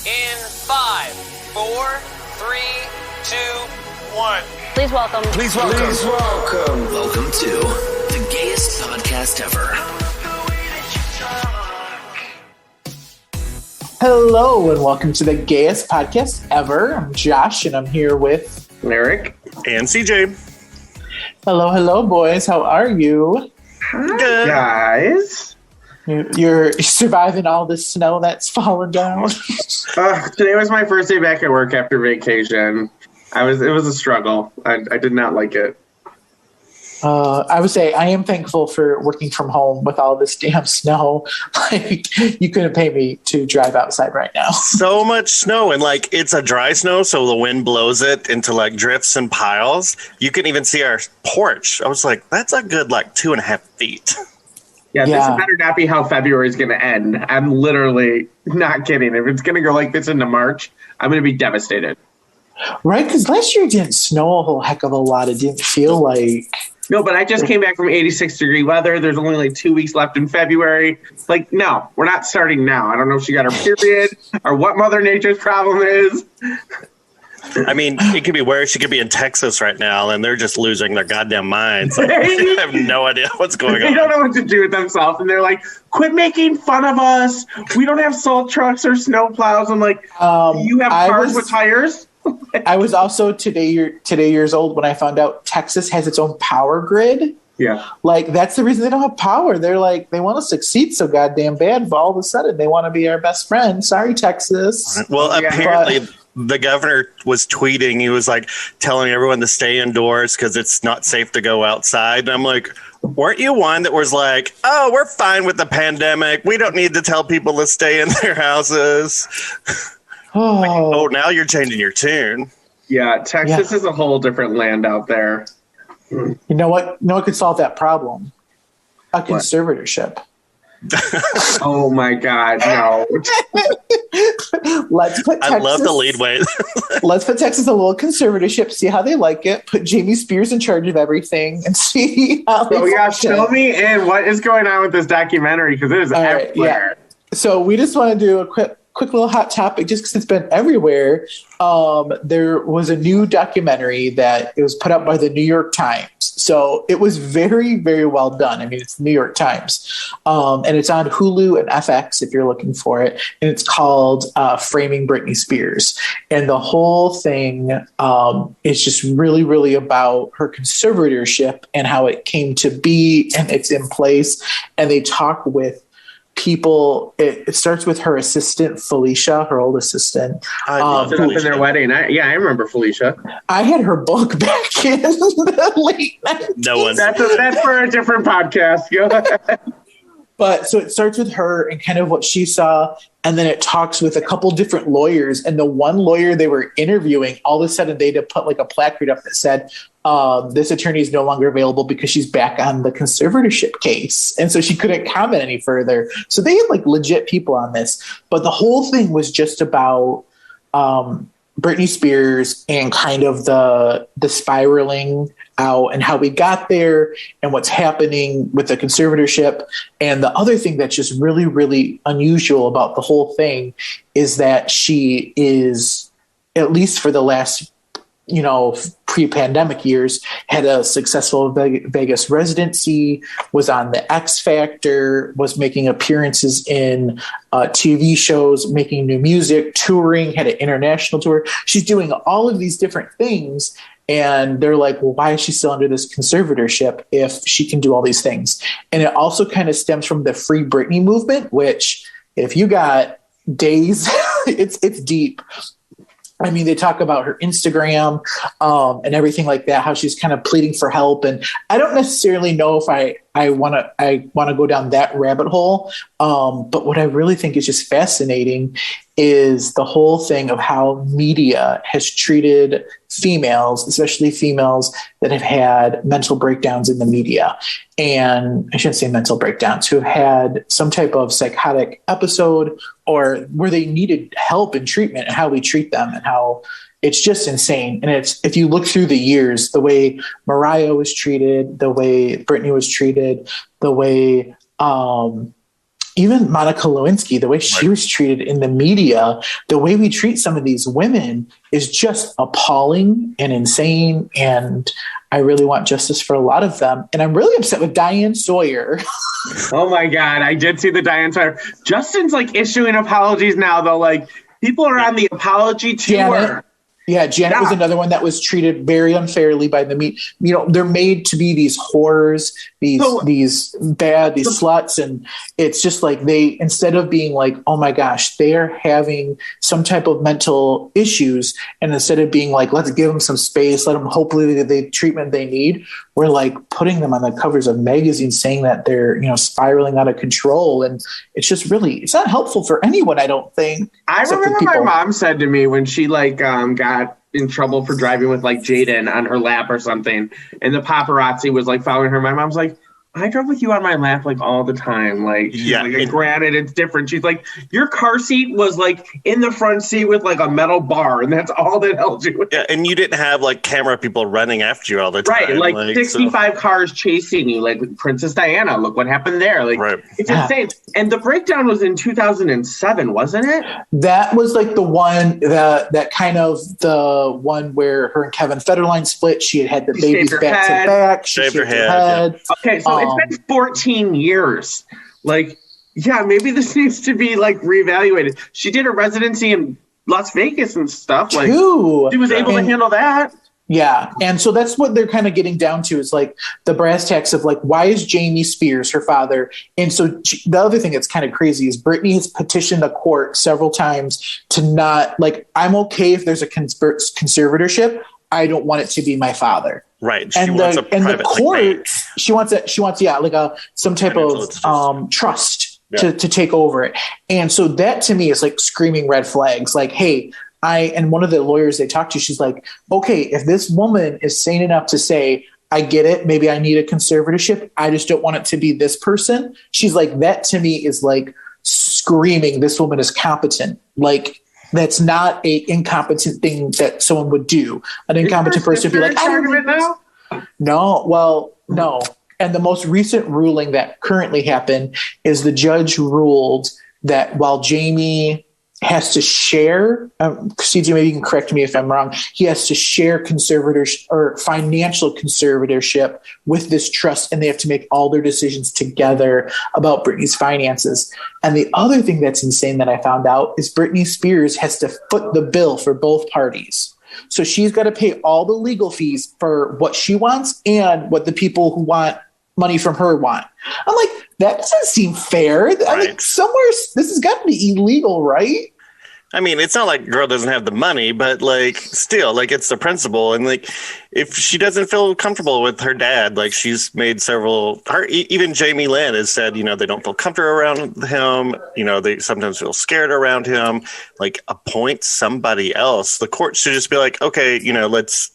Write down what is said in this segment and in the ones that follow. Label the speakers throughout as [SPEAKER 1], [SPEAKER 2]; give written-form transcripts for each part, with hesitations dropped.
[SPEAKER 1] In 5, 4, 3, 2, 1.
[SPEAKER 2] Please welcome.
[SPEAKER 3] Welcome to the gayest podcast ever.
[SPEAKER 4] Hello and welcome to the gayest podcast ever. I'm Josh and I'm here with
[SPEAKER 5] Eric
[SPEAKER 6] and CJ.
[SPEAKER 4] Hello, boys. How are you?
[SPEAKER 5] Hi, guys.
[SPEAKER 4] You're surviving all this snow that's fallen down.
[SPEAKER 5] Today was my first day back at work after vacation. It was a struggle. I did not like it.
[SPEAKER 4] I would say I am thankful for working from home with all this damn snow. Like, you couldn't pay me to drive outside right now.
[SPEAKER 6] So much snow, and like it's a dry snow, so the wind blows it into like drifts and piles. You can even see our porch. I was like, that's a good like 2.5 feet.
[SPEAKER 5] Yeah, this better not be how February is going to end. I'm literally not kidding. If it's going to go like this into March, I'm going to be devastated.
[SPEAKER 4] Right? Because last year it didn't snow a whole heck of a lot. It didn't feel like...
[SPEAKER 5] No, but I just came back from 86-degree weather. There's only like 2 weeks left in February. Like, no, we're not starting now. I don't know if she got her period or what Mother Nature's problem is.
[SPEAKER 6] I mean, it could be worse. She could be in Texas right now, and they're just losing their goddamn minds. Like, they have no idea what's going on.
[SPEAKER 5] They don't know what to do with themselves, and they're like, quit making fun of us. We don't have salt trucks or snow plows. I'm like, you have cars with tires?
[SPEAKER 4] I was also today years old when I found out Texas has its own power grid.
[SPEAKER 5] Yeah.
[SPEAKER 4] Like, that's the reason they don't have power. They're like, they want to succeed so goddamn bad, but all of a sudden they want to be our best friend. Sorry, Texas.
[SPEAKER 6] Well, apparently... The governor was tweeting. He was like telling everyone to stay indoors because it's not safe to go outside. And I'm like, weren't you one that was like, oh, we're fine with the pandemic. We don't need to tell people to stay in their houses. Like, now you're changing your tune.
[SPEAKER 5] Yeah, Texas is a whole different land out there.
[SPEAKER 4] You know what? You know what could solve that problem? A conservatorship.
[SPEAKER 5] Oh my God, no.
[SPEAKER 4] Let's put Texas,
[SPEAKER 6] I love the lead way.
[SPEAKER 4] Let's put Texas a little conservatorship, see how they like it, put Britney Spears in charge of everything, and see how they function.
[SPEAKER 5] Fill me in. What is going on with this documentary? Because it is everywhere.
[SPEAKER 4] So we just want to do a quick little hot topic just because it's been everywhere. There was a new documentary that it was put up by the New York Times. So it was very, very well done. I mean, it's the New York Times. And it's on Hulu and FX if you're looking for it. And it's called Framing Britney Spears. And the whole thing is just really, really about her conservatorship and how it came to be and it's in place. And they talk with people. It starts with her assistant Felicia, her old assistant.
[SPEAKER 5] In their wedding. I remember Felicia.
[SPEAKER 4] I had her book back in the late 90s.
[SPEAKER 6] No one.
[SPEAKER 5] That's for a different podcast. Go ahead.
[SPEAKER 4] But so it starts with her and kind of what she saw, and then it talks with a couple different lawyers. And the one lawyer they were interviewing, all of a sudden they'd put like a placard up that said, this attorney is no longer available because she's back on the conservatorship case. And so she couldn't comment any further. So they had like legit people on this. But the whole thing was just about Britney Spears and kind of the spiraling out and how we got there and what's happening with the conservatorship. And the other thing that's just really, really unusual about the whole thing is that she is, at least for the last, pre-pandemic years, had a successful Vegas residency, was on the X Factor, was making appearances in TV shows, making new music, touring, had an international tour. She's doing all of these different things. And they're like, well, why is she still under this conservatorship if she can do all these things? And it also kind of stems from the Free Britney movement, which if you got days, it's deep. I mean, they talk about her Instagram and everything like that, how she's kind of pleading for help. And I don't necessarily know if I want to go down that rabbit hole. But what I really think is just fascinating is the whole thing of how media has treated females, especially females that have had mental breakdowns in the media. And I shouldn't say mental breakdowns, who have had some type of psychotic episode or where they needed help and treatment, and how we treat them and how it's just insane. And it's, if you look through the years, the way Mariah was treated, the way Britney was treated, the way, even Monica Lewinsky, the way she was treated in the media, the way we treat some of these women is just appalling and insane. And I really want justice for a lot of them. And I'm really upset with Diane Sawyer.
[SPEAKER 5] Oh my God. I did see the Diane Sawyer. Justin's like issuing apologies now, though. Like, people are on the apology tour.
[SPEAKER 4] Janet was another one that was treated very unfairly by the media. You know, they're made to be these whores, these sluts. And it's just like they, instead of being like, oh my gosh, they are having some type of mental issues. And instead of being like, let's give them some space, let them hopefully get the treatment they need, we're like putting them on the covers of magazines saying that they're, you know, spiraling out of control. And it's just really, it's not helpful for anyone, I don't think.
[SPEAKER 5] I remember my mom said to me when she like got in trouble for driving with like Jaden on her lap or something, and the paparazzi was like following her. My mom's like, I drove with you on my lap like all the time. Like, like, granted, it's different. She's like, your car seat was like in the front seat with like a metal bar, and that's all that held you.
[SPEAKER 6] Yeah, and you didn't have like camera people running after you all the time.
[SPEAKER 5] Right, like 65 cars chasing you, like Princess Diana. Look what happened there. Like, it's insane. And the breakdown was in 2007, wasn't it? That
[SPEAKER 4] was like the one that kind of the one where her and Kevin Federline split. She had the babies back to back. She shaved her head.
[SPEAKER 5] Yeah. Okay, so it's been 14 years. Like, yeah, maybe this needs to be like reevaluated. She did a residency in Las Vegas and stuff. Like, she was able to handle that.
[SPEAKER 4] Yeah. And so that's what they're kind of getting down to, is like the brass tacks of like, why is Jamie Spears her father? And so the other thing that's kind of crazy is Britney has petitioned the court several times to not, like, I'm okay if there's a conservatorship. I don't want it to be my father.
[SPEAKER 6] Right.
[SPEAKER 4] She wants a private, the court, like, she wants like some type of trust to take over it. And so that to me is like screaming red flags. Like, hey, and one of the lawyers they talked to, she's like, okay, if this woman is sane enough to say, I get it, maybe I need a conservatorship, I just don't want it to be this person. She's like, that to me is like screaming, this woman is competent. Like, that's not a incompetent thing that someone would do. An incompetent person would be like, no. And the most recent ruling that currently happened is the judge ruled that while Jamie has to share, CJ, maybe you can correct me if I'm wrong, he has to share conservatorship or financial conservatorship with this trust, and they have to make all their decisions together about Britney's finances. And the other thing that's insane that I found out is Britney Spears has to foot the bill for both parties. So she's got to pay all the legal fees for what she wants and what the people who want money from her want. I'm like, that doesn't seem fair. Right. I mean, somewhere this has got to be illegal, right?
[SPEAKER 6] I mean, it's not like girl doesn't have the money, but like still, like it's the principle. And like if she doesn't feel comfortable with her dad, like she's made even Jamie Lynn has said, you know, they don't feel comfortable around him. You know, they sometimes feel scared around him. Like, appoint somebody else. The court should just be like, okay, you know, let's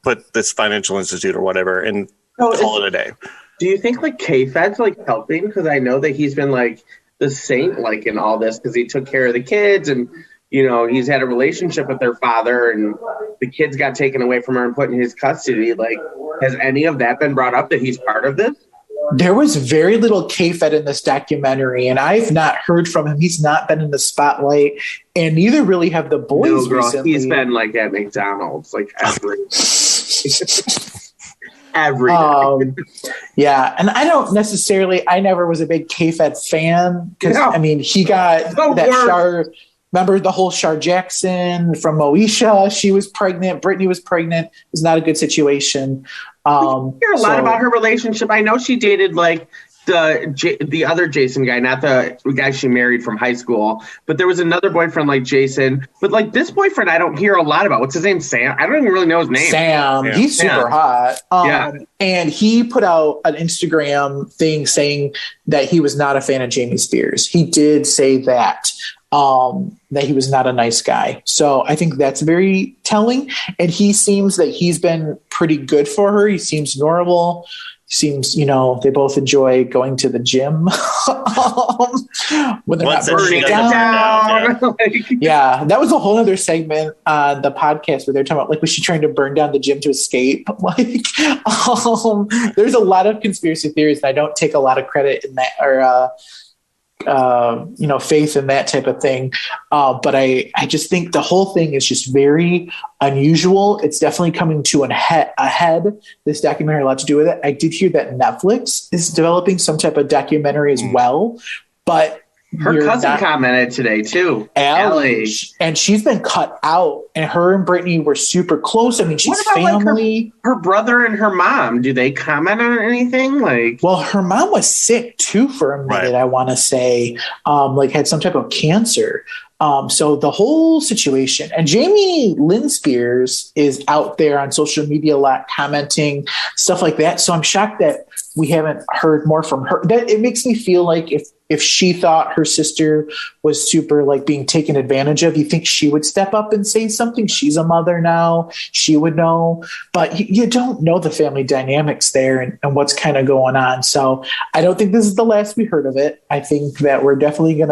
[SPEAKER 6] put this financial institute or whatever and call it a day.
[SPEAKER 5] Do you think like K-Fed's like helping? Because I know that he's been like the saint like in all this because he took care of the kids and, you know, he's had a relationship with their father and the kids got taken away from her and put in his custody. Like, has any of that been brought up that he's part of this?
[SPEAKER 4] There was very little K-Fed in this documentary, and I've not heard from him. He's not been in the spotlight, and neither really have the boys. No, girl, recently.
[SPEAKER 5] He's been like at McDonald's, like every day.
[SPEAKER 4] Yeah, and I don't necessarily. I never was a big K-Fed fan because I mean he got that Remember the whole Shar Jackson from Moesha? She was pregnant. Britney was pregnant. It was not a good situation.
[SPEAKER 5] We hear a lot about her relationship. I know she dated like the other Jason guy, not the guy she married from high school, but there was another boyfriend like Jason. But like this boyfriend, I don't hear a lot about. What's his name? Sam? I don't even really know his name.
[SPEAKER 4] Sam. Yeah. He's super hot. And he put out an Instagram thing saying that he was not a fan of Jamie Spears. He did say that he was not a nice guy. So I think that's very telling. And he seems that he's been pretty good for her. He seems normal. Seems, you know, they both enjoy going to the gym when they're not burning down. Yeah, that was a whole other segment on the podcast where they're talking about, like, was she trying to burn down the gym to escape? Like, there's a lot of conspiracy theories, and I don't take a lot of credit in that, or faith in that type of thing. But I just think the whole thing is just very unusual. It's definitely coming to ahead. This documentary had a lot to do with it. I did hear that Netflix is developing some type of documentary as well, but
[SPEAKER 5] her cousin commented today too,
[SPEAKER 4] Allie, and she's been cut out. And her and Britney were super close. I mean, she's family.
[SPEAKER 5] Like her brother and her mom. Do they comment on anything? Well,
[SPEAKER 4] her mom was sick too for a minute. Right. I want to say, had some type of cancer. So the whole situation, and Jamie Lynn Spears is out there on social media a lot, commenting stuff like that. So I'm shocked that we haven't heard more from her. That it makes me feel like if she thought her sister was super being taken advantage of, you think she would step up and say something? She's a mother now. She would know, but you don't know the family dynamics there and what's kind of going on. So I don't think this is the last we heard of it. I think that we're definitely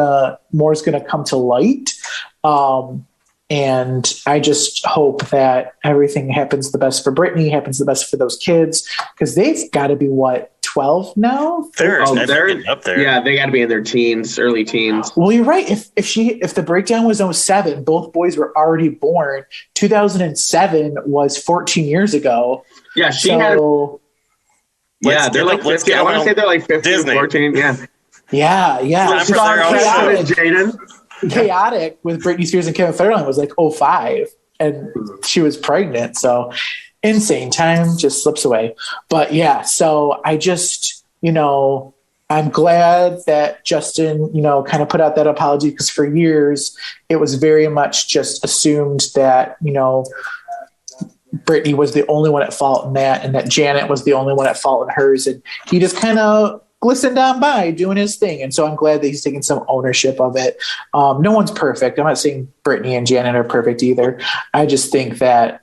[SPEAKER 4] more is going to come to light. And I just hope that everything happens the best for Britney, happens the best for those kids, because they've got to be 12 now?
[SPEAKER 6] They're up there.
[SPEAKER 5] Yeah, they got to be in their teens, early teens.
[SPEAKER 4] Well, you're right. If the breakdown was 07, both boys were already born. 2007 was 14 years ago.
[SPEAKER 5] Yeah, they're like 15. I want to say they're like 15, Disney. 14. Yeah.
[SPEAKER 4] Yeah. Chaotic with Britney Spears and Kevin Federline was 05, and she was pregnant. So insane. Time just slips away. But yeah, so I just, I'm glad that Justin, kind of put out that apology, because for years it was very much just assumed that, Britney was the only one at fault in that, and that Janet was the only one at fault in hers. And he just kind of glistened on by doing his thing. And so I'm glad that he's taking some ownership of it. No one's perfect. I'm not saying Britney and Janet are perfect either. I just think that,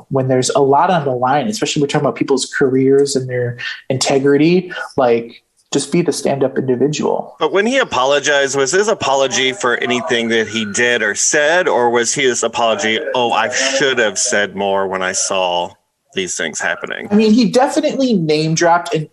[SPEAKER 4] when there's a lot on the line, especially we're talking about people's careers and their integrity, just be the stand-up individual.
[SPEAKER 6] But when he apologized, was his apology for anything that he did or said, or was his apology, I should have said more when I saw these things happening?
[SPEAKER 4] I mean, he definitely name-dropped and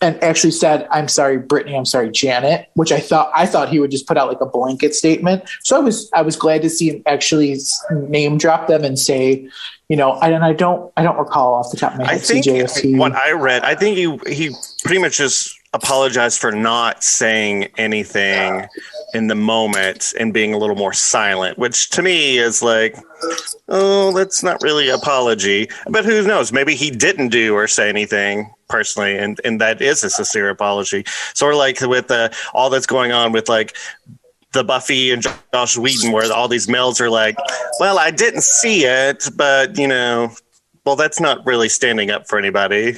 [SPEAKER 4] actually said, "I'm sorry, Britney. I'm sorry, Janet," which I thought he would just put out a blanket statement. So I was glad to see him actually name drop them and say, and I don't recall off the top of my head.
[SPEAKER 6] I think what I read, I think he pretty much just apologized for not saying anything in the moment and being a little more silent, which to me is that's not really apology. But who knows? Maybe he didn't do or say anything personally, and that is a sincere apology. Sort of with all that's going on with the Buffy and Josh Whedon, where all these males are well, I didn't see it, but that's not really standing up for anybody.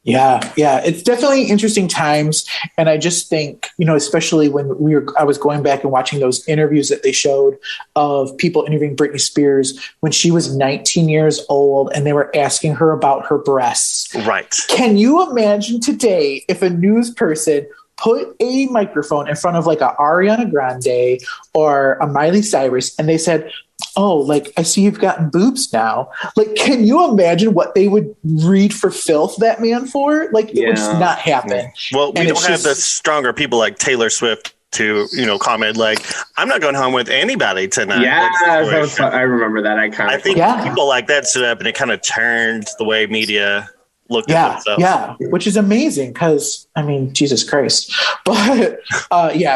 [SPEAKER 4] Yeah, it's definitely interesting times. And I just think, especially when I was going back and watching those interviews that they showed of people interviewing Britney Spears when she was 19 years old, and they were asking her about her breasts.
[SPEAKER 6] Right.
[SPEAKER 4] Can you imagine today if a news person put a microphone in front of a Ariana Grande or a Miley Cyrus, and they said, I see you've gotten boobs now. Can you imagine what they would read for filth that man for? It would just not happen.
[SPEAKER 6] Well, we don't have the stronger people like Taylor Swift to, comment I'm not going home with anybody tonight.
[SPEAKER 5] Yeah, I remember that.
[SPEAKER 6] I think people like that stood up, and it kind of turned the way media looked at themselves.
[SPEAKER 4] Yeah, which is amazing because, Jesus Christ. But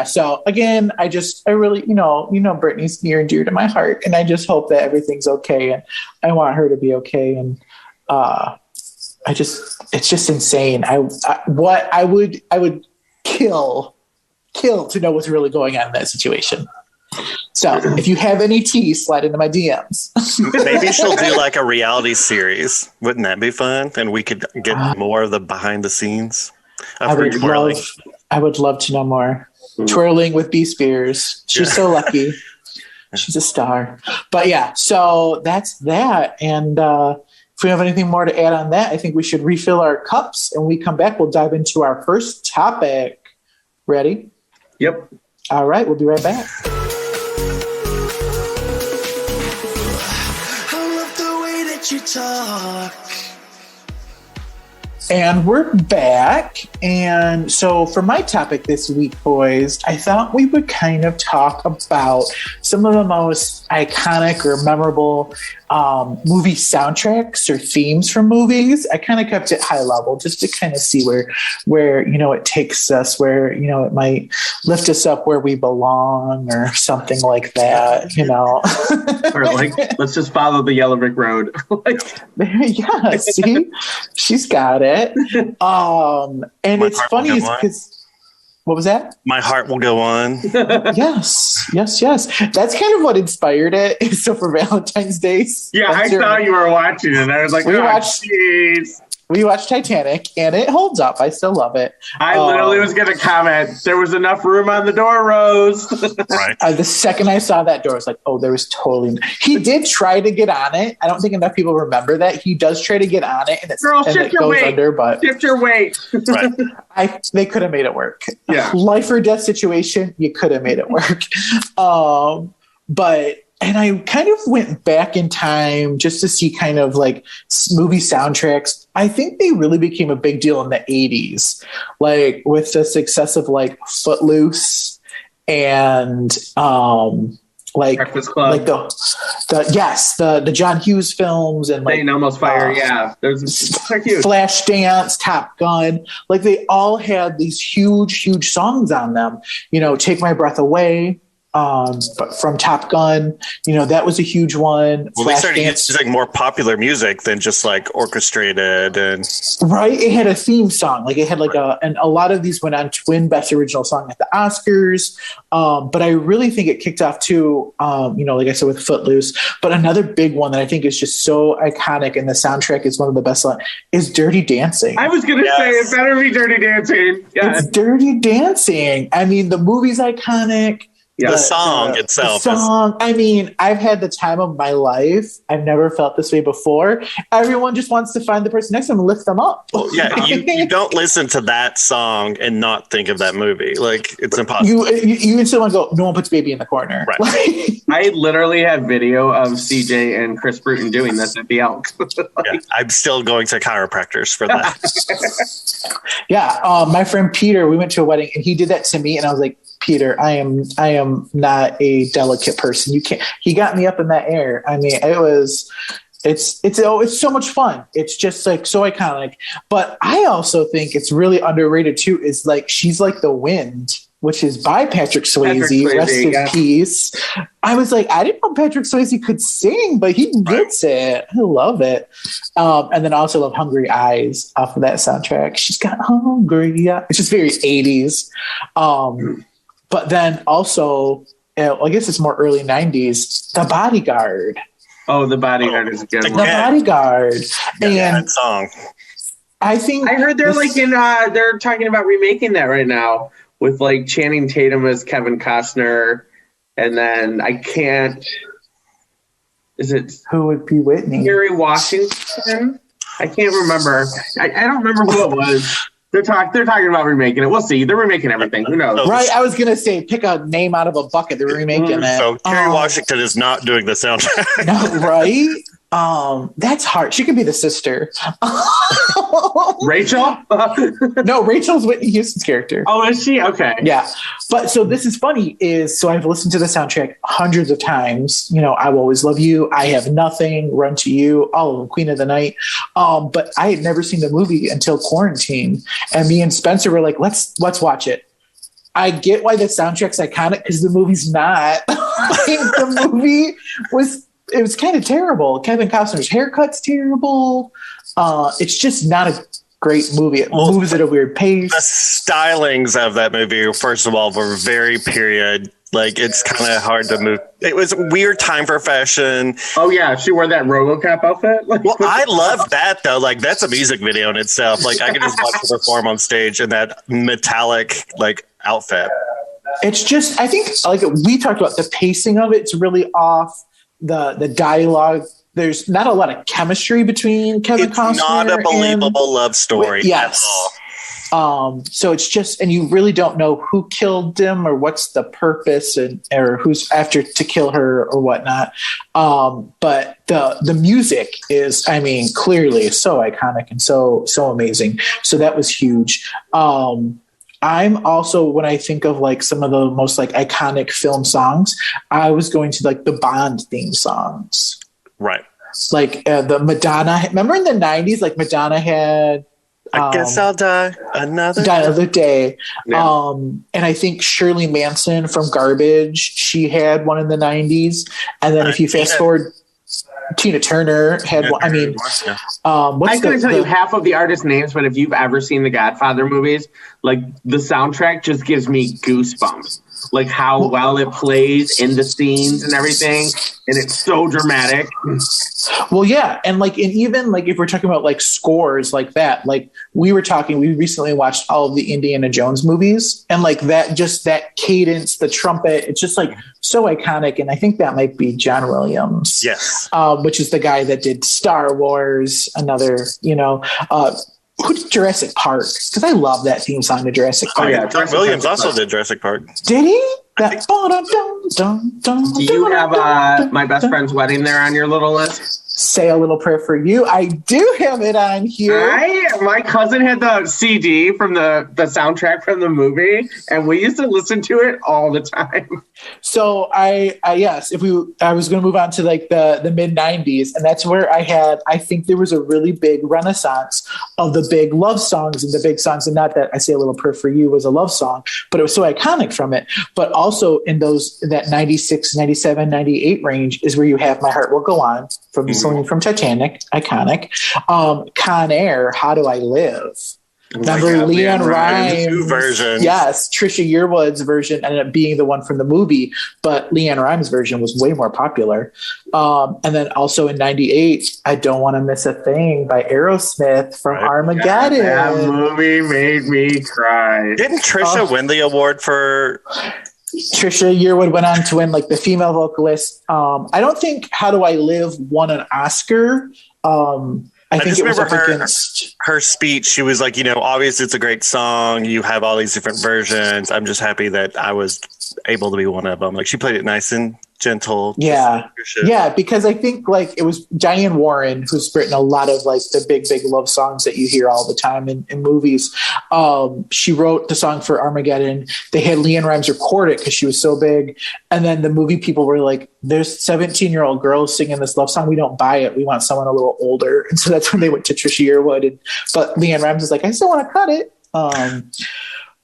[SPEAKER 4] so again, I really, Britney's near and dear to my heart, and I just hope that everything's okay, and I want her to be okay. And it's just insane. I would kill to know what's really going on in that situation. So if you have any tea, slide into my DMs.
[SPEAKER 6] Maybe she'll do a reality series. Wouldn't that be fun? And we could get more of the behind the scenes of her twirling.
[SPEAKER 4] I would love to know more. Twirling with B. Spears. She's so lucky. She's a star. But yeah, so that's that. And if we have anything more to add on that, I think we should refill our cups. And when we come back, we'll dive into our first topic. Ready?
[SPEAKER 5] Yep.
[SPEAKER 4] All right, we'll be right back.
[SPEAKER 3] You talk.
[SPEAKER 4] And we're back. And so for my topic this week, boys, I thought we would kind of talk about some of the most iconic or memorable movie soundtracks or themes from movies. I kind of kept it high level just to kind of see where it takes us, where it might lift us up where we belong or something like that,
[SPEAKER 5] Or like, let's just follow the yellow brick road.
[SPEAKER 4] Yeah, see, she's got it. And
[SPEAKER 6] My
[SPEAKER 4] it's
[SPEAKER 6] heart
[SPEAKER 4] funny
[SPEAKER 6] will
[SPEAKER 4] is
[SPEAKER 6] go on.
[SPEAKER 4] because what was that?
[SPEAKER 6] My heart will go on.
[SPEAKER 4] Yes. That's kind of what inspired it. So for Valentine's Day,
[SPEAKER 5] Yeah, I saw you were watching it. I was like,
[SPEAKER 4] we watched Titanic, and it holds up. I still love it.
[SPEAKER 5] I literally was going to comment, there was enough room on the door, Rose.
[SPEAKER 6] Right.
[SPEAKER 4] The second I saw that door, I was like, oh, there was totally... He did try to get on it. I don't think enough people remember that. He does try to get on it, and it goes under, but...
[SPEAKER 5] Shift your weight.
[SPEAKER 6] Right.
[SPEAKER 4] They could have made it work.
[SPEAKER 5] Yeah.
[SPEAKER 4] Life or death situation, you could have made it work. And I kind of went back in time just to see kind of like movie soundtracks. I think they really became a big deal in the 80s, like with the success of like Footloose and
[SPEAKER 5] Breakfast Club.
[SPEAKER 4] like the John Hughes films and like
[SPEAKER 5] Dayton Almost Fire. Yeah. They're huge.
[SPEAKER 4] Flashdance, Top Gun, like they all had these huge songs on them. Take My Breath Away. But from Top Gun, that was a huge one.
[SPEAKER 6] Well, they started using more popular music than just like orchestrated and
[SPEAKER 4] right. It had a theme song, like it had like a lot of these went on to win Best Original Song at the Oscars. But I really think it kicked off too, like I said with Footloose. But another big one that I think is just so iconic, and the soundtrack is one of the best is Dirty Dancing.
[SPEAKER 5] I was gonna say it better be Dirty Dancing. Yeah.
[SPEAKER 4] It's Dirty Dancing. I mean, the movie's iconic.
[SPEAKER 5] Yeah,
[SPEAKER 6] the song itself.
[SPEAKER 4] The song. I mean, I've had the time of my life. I've never felt this way before. Everyone just wants to find the person next to them and lift them up.
[SPEAKER 6] Well, yeah, you don't listen to that song and not think of that movie. Like, it's impossible.
[SPEAKER 4] You instantly want to go, no one puts baby in the corner.
[SPEAKER 6] Right.
[SPEAKER 5] I literally have video of CJ and Chris Bruton doing this at the Elks.
[SPEAKER 6] Yeah, I'm still going to chiropractors for that.
[SPEAKER 4] Yeah. My friend Peter, we went to a wedding and he did that to me, and I was like, Peter, I am not a delicate person. You can't. He got me up in that air. I mean, it's so much fun. It's just like so iconic. But I also think it's really underrated too. Is like She's Like the Wind, which is by Patrick Swayze. Rest in peace. I was like, I didn't know Patrick Swayze could sing, but he gets it. I love it. And then I also love Hungry Eyes off of that soundtrack. She's got hungry eyes. It's just very 80s. But then also, I guess it's more early 90s, The Bodyguard.
[SPEAKER 5] Oh, The Bodyguard is a good one.
[SPEAKER 4] The Bodyguard.
[SPEAKER 6] Yeah,
[SPEAKER 4] And
[SPEAKER 6] that song.
[SPEAKER 4] I think
[SPEAKER 5] I heard they're they're talking about remaking that right now with like Channing Tatum as Kevin Costner, and then is it
[SPEAKER 4] who would be Whitney?
[SPEAKER 5] Gary Washington? I can't remember. I don't remember who it was. They're talking about remaking it. We'll see. They're remaking everything. Who knows?
[SPEAKER 4] Right. I was gonna say pick a name out of a bucket. They're remaking it.
[SPEAKER 6] So Kerry Washington is not doing the soundtrack.
[SPEAKER 4] No, right? That's hard. She could be the sister.
[SPEAKER 5] Rachel?
[SPEAKER 4] No, Rachel's Whitney Houston's character.
[SPEAKER 5] Oh, is she? Okay.
[SPEAKER 4] Yeah. But so this is funny so I've listened to the soundtrack hundreds of times. I Will Always Love You, I Have Nothing, Run to You, all of them, Queen of the Night. But I had never seen the movie until quarantine. And me and Spencer were like, let's watch it. I get why the soundtrack's iconic because the movie's not. The movie was kind of terrible. Kevin Costner's haircut's terrible. It's just not a great movie. It moves at a weird pace.
[SPEAKER 6] The stylings of that movie, first of all, were very period. Like, it's kind of hard to move. It was a weird time for fashion.
[SPEAKER 5] Oh, yeah. She wore that RoboCop outfit.
[SPEAKER 6] Well, I love that, though. Like, that's a music video in itself. Like, I could just watch her perform on stage in that metallic, like, outfit.
[SPEAKER 4] It's just, I think, like we talked about, the pacing of it's really off. The dialogue, there's not a lot of chemistry between Kevin Costner.
[SPEAKER 6] It's not a believable love story.
[SPEAKER 4] Yes.
[SPEAKER 6] At all.
[SPEAKER 4] So it's just, and you really don't know who killed him or what's the purpose or who's after to kill her or whatnot. But the music is, I mean, clearly so iconic and so amazing. So that was huge. I'm also, when I think of like some of the most like iconic film songs, I was going to like the Bond theme songs.
[SPEAKER 6] Right.
[SPEAKER 4] Like the Madonna, remember in the 90s, like Madonna had
[SPEAKER 6] I guess I'll die
[SPEAKER 4] another day.
[SPEAKER 5] Yeah.
[SPEAKER 4] And I think Shirley Manson from Garbage, she had one in the 90s. And then if you fast forward, Tina Turner had one. I mean,
[SPEAKER 5] I couldn't tell you half of the artist names, but if you've ever seen the Godfather movies, like the soundtrack just gives me goosebumps. Like how well it plays in the scenes and everything, and it's so dramatic.
[SPEAKER 4] Well, yeah, and like, and even like if we're talking about like scores like that, like we recently watched all of the Indiana Jones movies, and like that, just that cadence, the trumpet, it's just like so iconic. And I think that might be John Williams,
[SPEAKER 6] Yes.
[SPEAKER 4] Which is the guy that did Star Wars. Another, who did Jurassic Park? Because I love that theme song to Jurassic Park.
[SPEAKER 5] Oh yeah,
[SPEAKER 6] John Williams also did Jurassic Park.
[SPEAKER 4] Did he? That
[SPEAKER 5] Do you have My Best Friend's Wedding there on your little list?
[SPEAKER 4] Say a Little Prayer for You. I do have it on here.
[SPEAKER 5] My cousin had the CD from the soundtrack from the movie, and we used to listen to it all the time.
[SPEAKER 4] So I was going to move on to like the mid 90s, and that's where I think there was a really big renaissance of the big love songs and the big songs. And not that I Say a Little Prayer for You was a love song, but it was so iconic from it. But also in that 96, 97, 98 range is where you have My Heart Will Go On from Celine from Titanic, iconic. Con Air, How Do I Live? Remember Leon Rimes?
[SPEAKER 6] Two versions.
[SPEAKER 4] Yes, Trisha Yearwood's version ended up being the one from the movie, but Leon Rimes' version was way more popular. And then also in 98, I Don't Want to Miss a Thing by Aerosmith from Armageddon.
[SPEAKER 5] That movie made me cry.
[SPEAKER 6] Didn't Trisha win the award for...
[SPEAKER 4] Trisha Yearwood went on to win like the female vocalist. I don't think How Do I Live won an Oscar. I think it was up against
[SPEAKER 6] her speech. She was like, obviously it's a great song. You have all these different versions. I'm just happy that I was able to be one of them. Like she played it nice and gentle.
[SPEAKER 4] Yeah. Because I think like it was Diane Warren who's written a lot of like the big love songs that you hear all the time in movies. She wrote the song for Armageddon. They had Leanne Rimes record it because she was so big. And then the movie people were like, there's 17-year-old girls singing this love song. We don't buy it. We want someone a little older. And so that's when they went to Trisha Yearwood. But Leanne Rimes was like, I still want to cut it.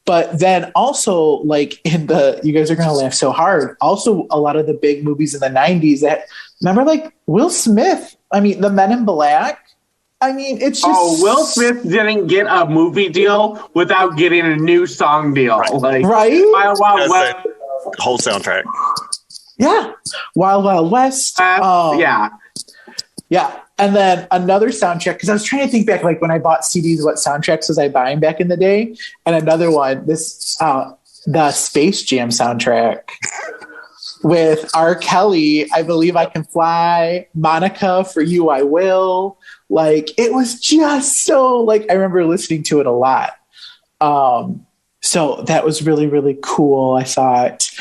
[SPEAKER 4] But then also like you guys are going to laugh so hard. Also a lot of the big movies in the 90s that remember like Will Smith, I mean the Men in Black. I mean, it's just
[SPEAKER 5] Will Smith didn't get a movie deal without getting a new song deal.
[SPEAKER 6] Right.
[SPEAKER 5] Wow.
[SPEAKER 6] Whole soundtrack.
[SPEAKER 4] Yeah. Wild Wild West.
[SPEAKER 5] Yeah.
[SPEAKER 4] And then another soundtrack, because I was trying to think back, like when I bought CDs, what soundtracks was I buying back in the day? And another one, the Space Jam soundtrack with R. Kelly, I Believe I Can Fly, Monica, For You I Will. Like, it was just so, like, I remember listening to it a lot. So that was really, really cool. I thought.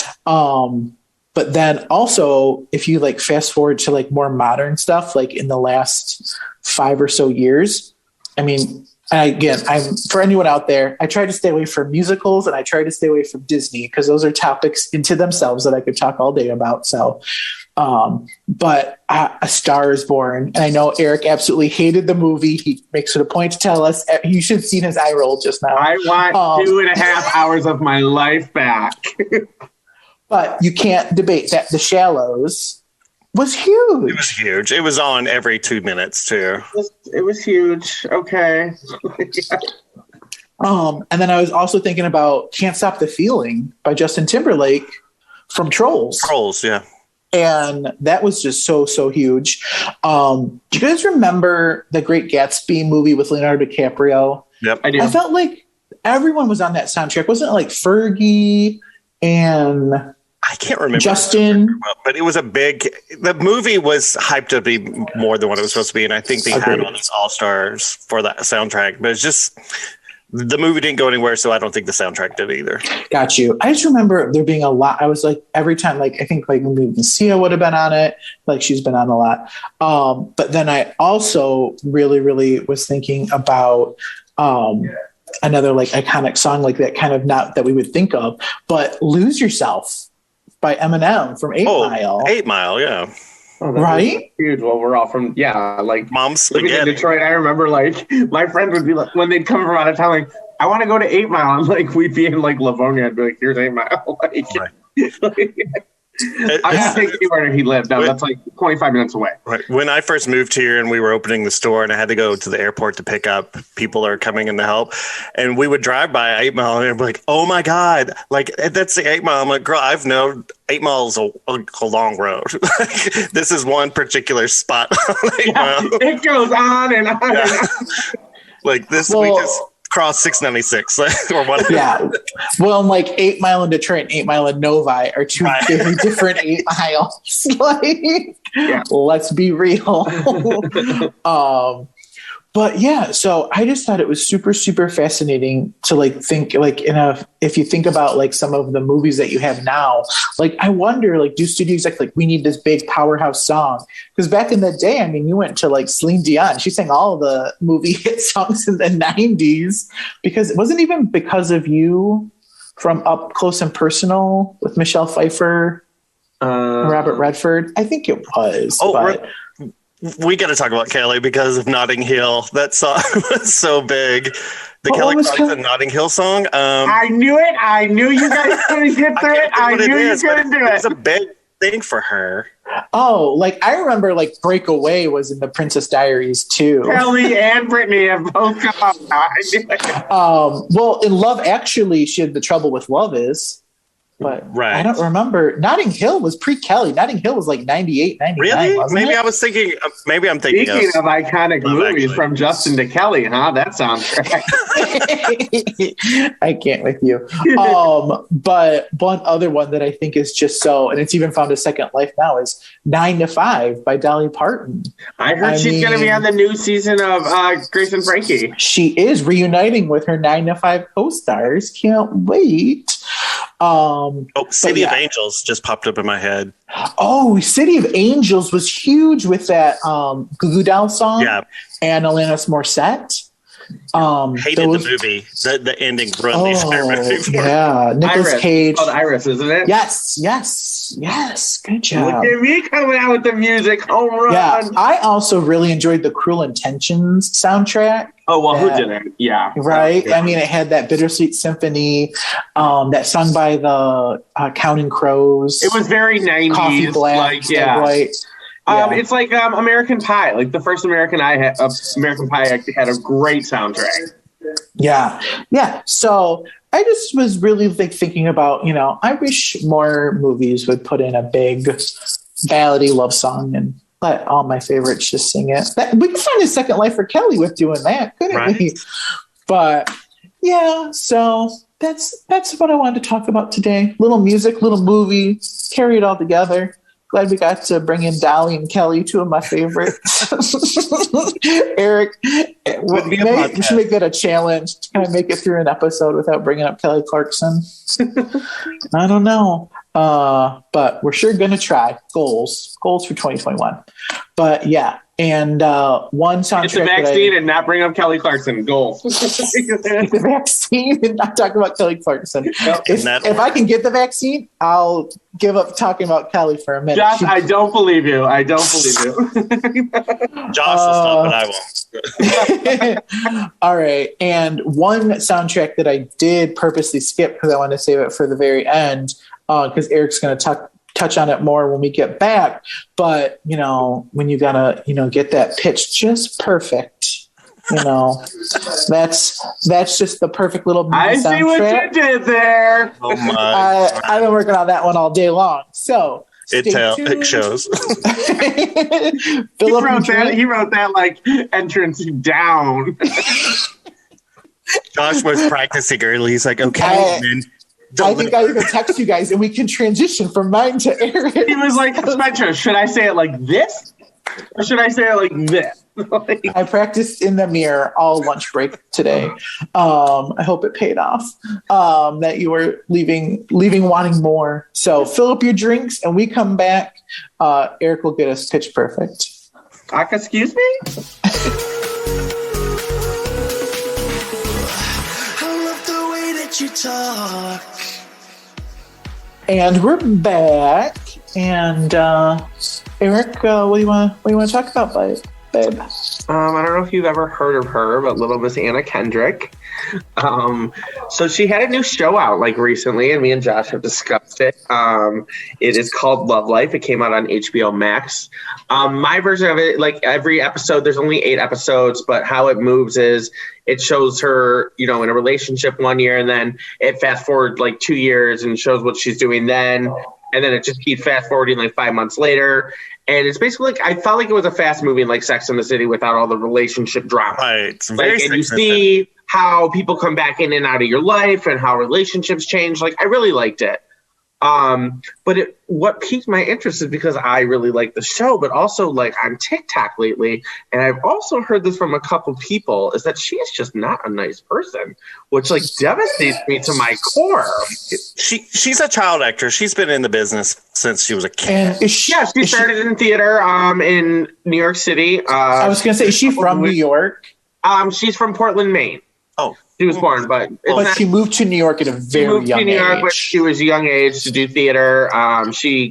[SPEAKER 4] But then also, if you like fast forward to like more modern stuff, like in the last 5 or so years, I mean, I'm for anyone out there, I try to stay away from musicals and I try to stay away from Disney because those are topics into themselves that I could talk all day about. So, but A Star Is Born, and I know Eric absolutely hated the movie. He makes it a point to tell us. You should have seen his eye roll just now.
[SPEAKER 5] I want 2.5 hours of my life back.
[SPEAKER 4] But you can't debate that The Shallows was huge.
[SPEAKER 6] It was huge. It was on every 2 minutes too.
[SPEAKER 5] It was huge. Okay.
[SPEAKER 4] And then I was also thinking about Can't Stop the Feeling by Justin Timberlake from Trolls.
[SPEAKER 6] Trolls, yeah.
[SPEAKER 4] And that was just so huge. Do you guys remember the Great Gatsby movie with Leonardo DiCaprio?
[SPEAKER 6] Yep.
[SPEAKER 5] I do.
[SPEAKER 4] I felt like everyone was on that soundtrack. Wasn't it like Fergie and
[SPEAKER 6] I can't remember
[SPEAKER 4] Justin?
[SPEAKER 6] But it was the movie was hyped to be more than what it was supposed to be. And I think they had all these all-stars for that soundtrack. But it's just The movie didn't go anywhere, so I don't think the soundtrack did either.
[SPEAKER 4] Got you. I just remember there being a lot. I was like, every time, like, I think like maybe Sia would have been on it. Like, she's been on a lot. But then I also really, really was thinking about another like iconic song like that, kind of not that we would think of, but Lose Yourself by Eminem from 8 Mile.
[SPEAKER 6] 8 Mile, yeah.
[SPEAKER 5] Oh,
[SPEAKER 4] Right?
[SPEAKER 5] Huge. Well, we're all from, like
[SPEAKER 6] Mom's
[SPEAKER 5] living in
[SPEAKER 6] spaghetti.
[SPEAKER 5] Detroit. I remember, like, my friends would be like, when they'd come from out of town, like, I want to go to 8 Mile. And, like, we'd be in, like, Livonia. I'd be like, here's 8 Mile. Like, I can't think anywhere he lived. No, that's like 25 minutes away.
[SPEAKER 6] Right. When I first moved here and we were opening the store and I had to go to the airport to pick up people that are coming in to help, and we would drive by 8 Mile and I'd be like, oh my God, like that's the 8 Mile. I'm like, girl, I've known 8 Mile is a long road. Like, this is one particular spot on 8 Mile.
[SPEAKER 5] It goes on and on and on.
[SPEAKER 6] Like this, we just crossed 696 or whatever.
[SPEAKER 4] Yeah. Well, like 8 Mile in Detroit and 8 Mile in Novi are two very different 8 miles. Like, let's be real. But yeah, so I just thought it was super, super fascinating to like think like if you think about like some of the movies that you have now, like I wonder, like, do studio execs like we need this big powerhouse song? Because back in the day, I mean, you went to like Celine Dion, she sang all of the movie hit songs in the 90s because it wasn't even Because of You from Up Close and Personal with Michelle Pfeiffer, Robert Redford. I think it was.
[SPEAKER 6] We got to talk about Kelly because of Notting Hill. That song was so big. The Kelly Clarkson Notting Hill song.
[SPEAKER 5] I knew it. I knew you guys couldn't get through it. I knew you couldn't do it.
[SPEAKER 6] It's a big thing for her.
[SPEAKER 4] Oh, like I remember like Breakaway was in the Princess Diaries too.
[SPEAKER 5] Kelly and Britney have both come up. I knew it.
[SPEAKER 4] Well, in Love Actually, she had The Trouble with Love Is. But I don't remember. Notting Hill was pre-Kelly. Notting Hill was like 98, 99.
[SPEAKER 6] Really? Maybe I was thinking. Maybe I'm thinking.
[SPEAKER 5] Speaking of iconic movies from Justin to Kelly, huh? That sounds right.
[SPEAKER 4] I can't with you. But one other one that I think is just so, and it's even found a second life now, is 9 to 5 by Dolly Parton.
[SPEAKER 5] I heard she's going to be on the new season of Grace and Frankie.
[SPEAKER 4] She is reuniting with her 9 to 5 co-stars. Can't wait.
[SPEAKER 6] City of Angels just popped up in my head.
[SPEAKER 4] Oh, City of Angels was huge with that Goo Goo Dolls song.
[SPEAKER 6] Yeah.
[SPEAKER 4] And Alanis Morissette.
[SPEAKER 6] Hated the movie. The ending ruined the entire movie.
[SPEAKER 4] Yeah. Nicolas Cage.
[SPEAKER 5] It's called Iris, isn't it?
[SPEAKER 4] Yes. Good job.
[SPEAKER 5] Look at me coming out with the music. Home run.
[SPEAKER 4] Yeah. I also really enjoyed the Cruel Intentions soundtrack.
[SPEAKER 5] Oh, well, who didn't? Yeah.
[SPEAKER 4] Right? I mean, it had that Bittersweet Symphony, that sung by the Counting Crows.
[SPEAKER 5] It was very 90s.
[SPEAKER 4] Coffee Black,
[SPEAKER 5] like,
[SPEAKER 4] White.
[SPEAKER 5] It's like American Pie. Like the first American Pie had a great soundtrack.
[SPEAKER 4] Yeah. So I just was really like thinking about, I wish more movies would put in a big ballady love song and let all my favorites just sing it. We could find a second life for Kelly with doing that, couldn't we? But yeah, so that's what I wanted to talk about today. Little music, little movie, carry it all together. Glad we got to bring in Dolly and Kelly, two of my favorites. Eric, we should make that a challenge to kind of make it through an episode without bringing up Kelly Clarkson. I don't know. But we're sure going to try. Goals for 2021. But yeah. And one soundtrack.
[SPEAKER 5] Get the vaccine and not bring up Kelly Clarkson. Goals.
[SPEAKER 4] Get the vaccine and not talk about Kelly Clarkson. If I can get the vaccine, I'll give up talking about Kelly for a minute.
[SPEAKER 5] Josh, I don't believe you.
[SPEAKER 6] Josh will stop, but I won't.
[SPEAKER 4] All right. And one soundtrack that I did purposely skip because I wanted to save it for the very end because Eric's going to touch on it more when we get back. But, when you gotta, get that pitch just perfect, that's just the perfect little movie
[SPEAKER 5] I
[SPEAKER 4] soundtrack.
[SPEAKER 5] see what you did there.
[SPEAKER 6] Oh my.
[SPEAKER 4] I've been working on that one all day long. So
[SPEAKER 6] it shows.
[SPEAKER 5] He wrote that like entrance down.
[SPEAKER 6] Josh was practicing early. He's like, okay,
[SPEAKER 4] I think I even text you guys and we can transition from mine to Eric.
[SPEAKER 5] He was like, Spencer, should I say it like this Or should I say it like this?
[SPEAKER 4] I practiced in the mirror all lunch break today. I hope it paid off. That you were leaving wanting more. So fill up your drinks, and we come back. Eric will get us Pitch Perfect.
[SPEAKER 5] Excuse me?
[SPEAKER 3] I love the way that you talk.
[SPEAKER 4] And we're back. And Eric, what do you want to talk about, babe?
[SPEAKER 5] I don't know if you've ever heard of her, but Little Miss Anna Kendrick. So she had a new show out like recently, and me and Josh have discussed it. It is called Love Life. It came out on HBO Max. My version of it, like every episode, there's only 8 episodes, but how it moves is it shows her, in a relationship one year, and then it fast forward like 2 years and shows what she's doing then. And then it just keeps fast forwarding like 5 months later. And it's basically like, I felt like it was a fast movie like Sex and the City without all the relationship drama.
[SPEAKER 6] Right. It's very
[SPEAKER 5] and you see how people come back in and out of your life and how relationships change. Like, I really liked it. But what piqued my interest is because I really like the show, but also like on TikTok lately, and I've also heard this from a couple people, is that she is just not a nice person, which like devastates me to my core.
[SPEAKER 6] She's a child actor. She's been in the business since she was a kid.
[SPEAKER 4] And
[SPEAKER 5] she started in theater in New York City.
[SPEAKER 4] I was going to say, is she from New York?
[SPEAKER 5] She's from Portland, Maine.
[SPEAKER 6] Oh.
[SPEAKER 5] She was born, but
[SPEAKER 4] she moved to New York at a very young age. She moved to New York when
[SPEAKER 5] she was a young age to do theater. She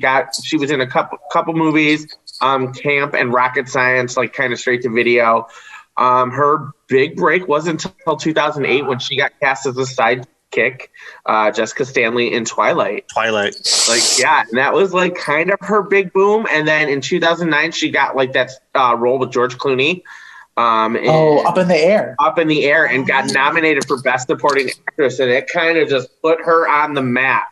[SPEAKER 5] was in a couple movies, Camp and Rocket Science, like kind of straight to video. Her big break wasn't until 2008 when she got cast as a sidekick, Jessica Stanley in Twilight.
[SPEAKER 6] And
[SPEAKER 5] that was like kind of her big boom. And then in 2009, she got like that role with George Clooney.
[SPEAKER 4] Up in the Air,
[SPEAKER 5] and got nominated for Best Supporting Actress, and it kind of just put her on the map.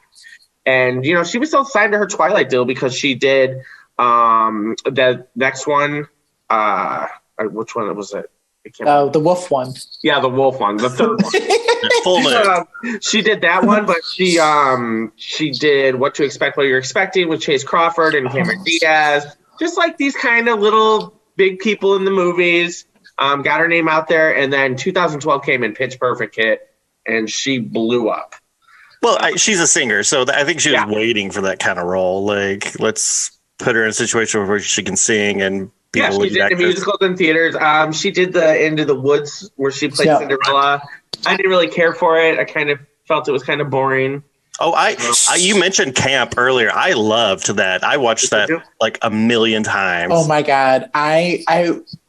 [SPEAKER 5] And she was still signed to her Twilight deal because she did the next one. Which one was it?
[SPEAKER 4] The Wolf one.
[SPEAKER 5] Yeah, the Wolf one, the third one.
[SPEAKER 6] Full moon.
[SPEAKER 5] She did that one, but she did What to Expect, What You're Expecting with Chase Crawford and Cameron Diaz. Just like these kind of little big people in the movies. Got her name out there, and then 2012 came in, Pitch Perfect hit, and she blew up.
[SPEAKER 6] Well, she's a singer, so I think she was waiting for that kind of role. Like, let's put her in a situation where she can sing and be a lead
[SPEAKER 5] she did
[SPEAKER 6] actress.
[SPEAKER 5] the musicals in theaters. She did the Into the Woods where she played Cinderella. I didn't really care for it. I kind of felt it was kind of boring.
[SPEAKER 6] Oh, you mentioned Camp earlier. I loved that. I watched that like a million times.
[SPEAKER 4] Oh my God.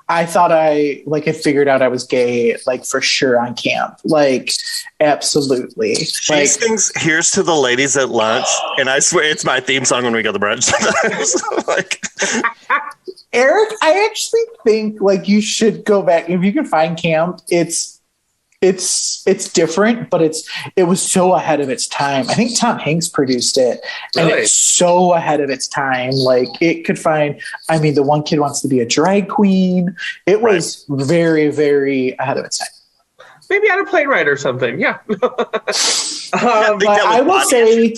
[SPEAKER 4] I thought I had figured out I was gay, like for sure on Camp. Like, absolutely.
[SPEAKER 6] She sings Here's to the Ladies at Lunch, and I swear it's my theme song when we go to brunch sometimes.
[SPEAKER 4] Eric, I actually think like you should go back. If you can find Camp, it's different, but it was so ahead of its time. I think Tom Hanks produced it, and it's so ahead of its time. Like it could find, the one kid wants to be a drag queen. It was very, very ahead of its time.
[SPEAKER 5] Maybe on a plane ride or something. Yeah.
[SPEAKER 4] But I will say,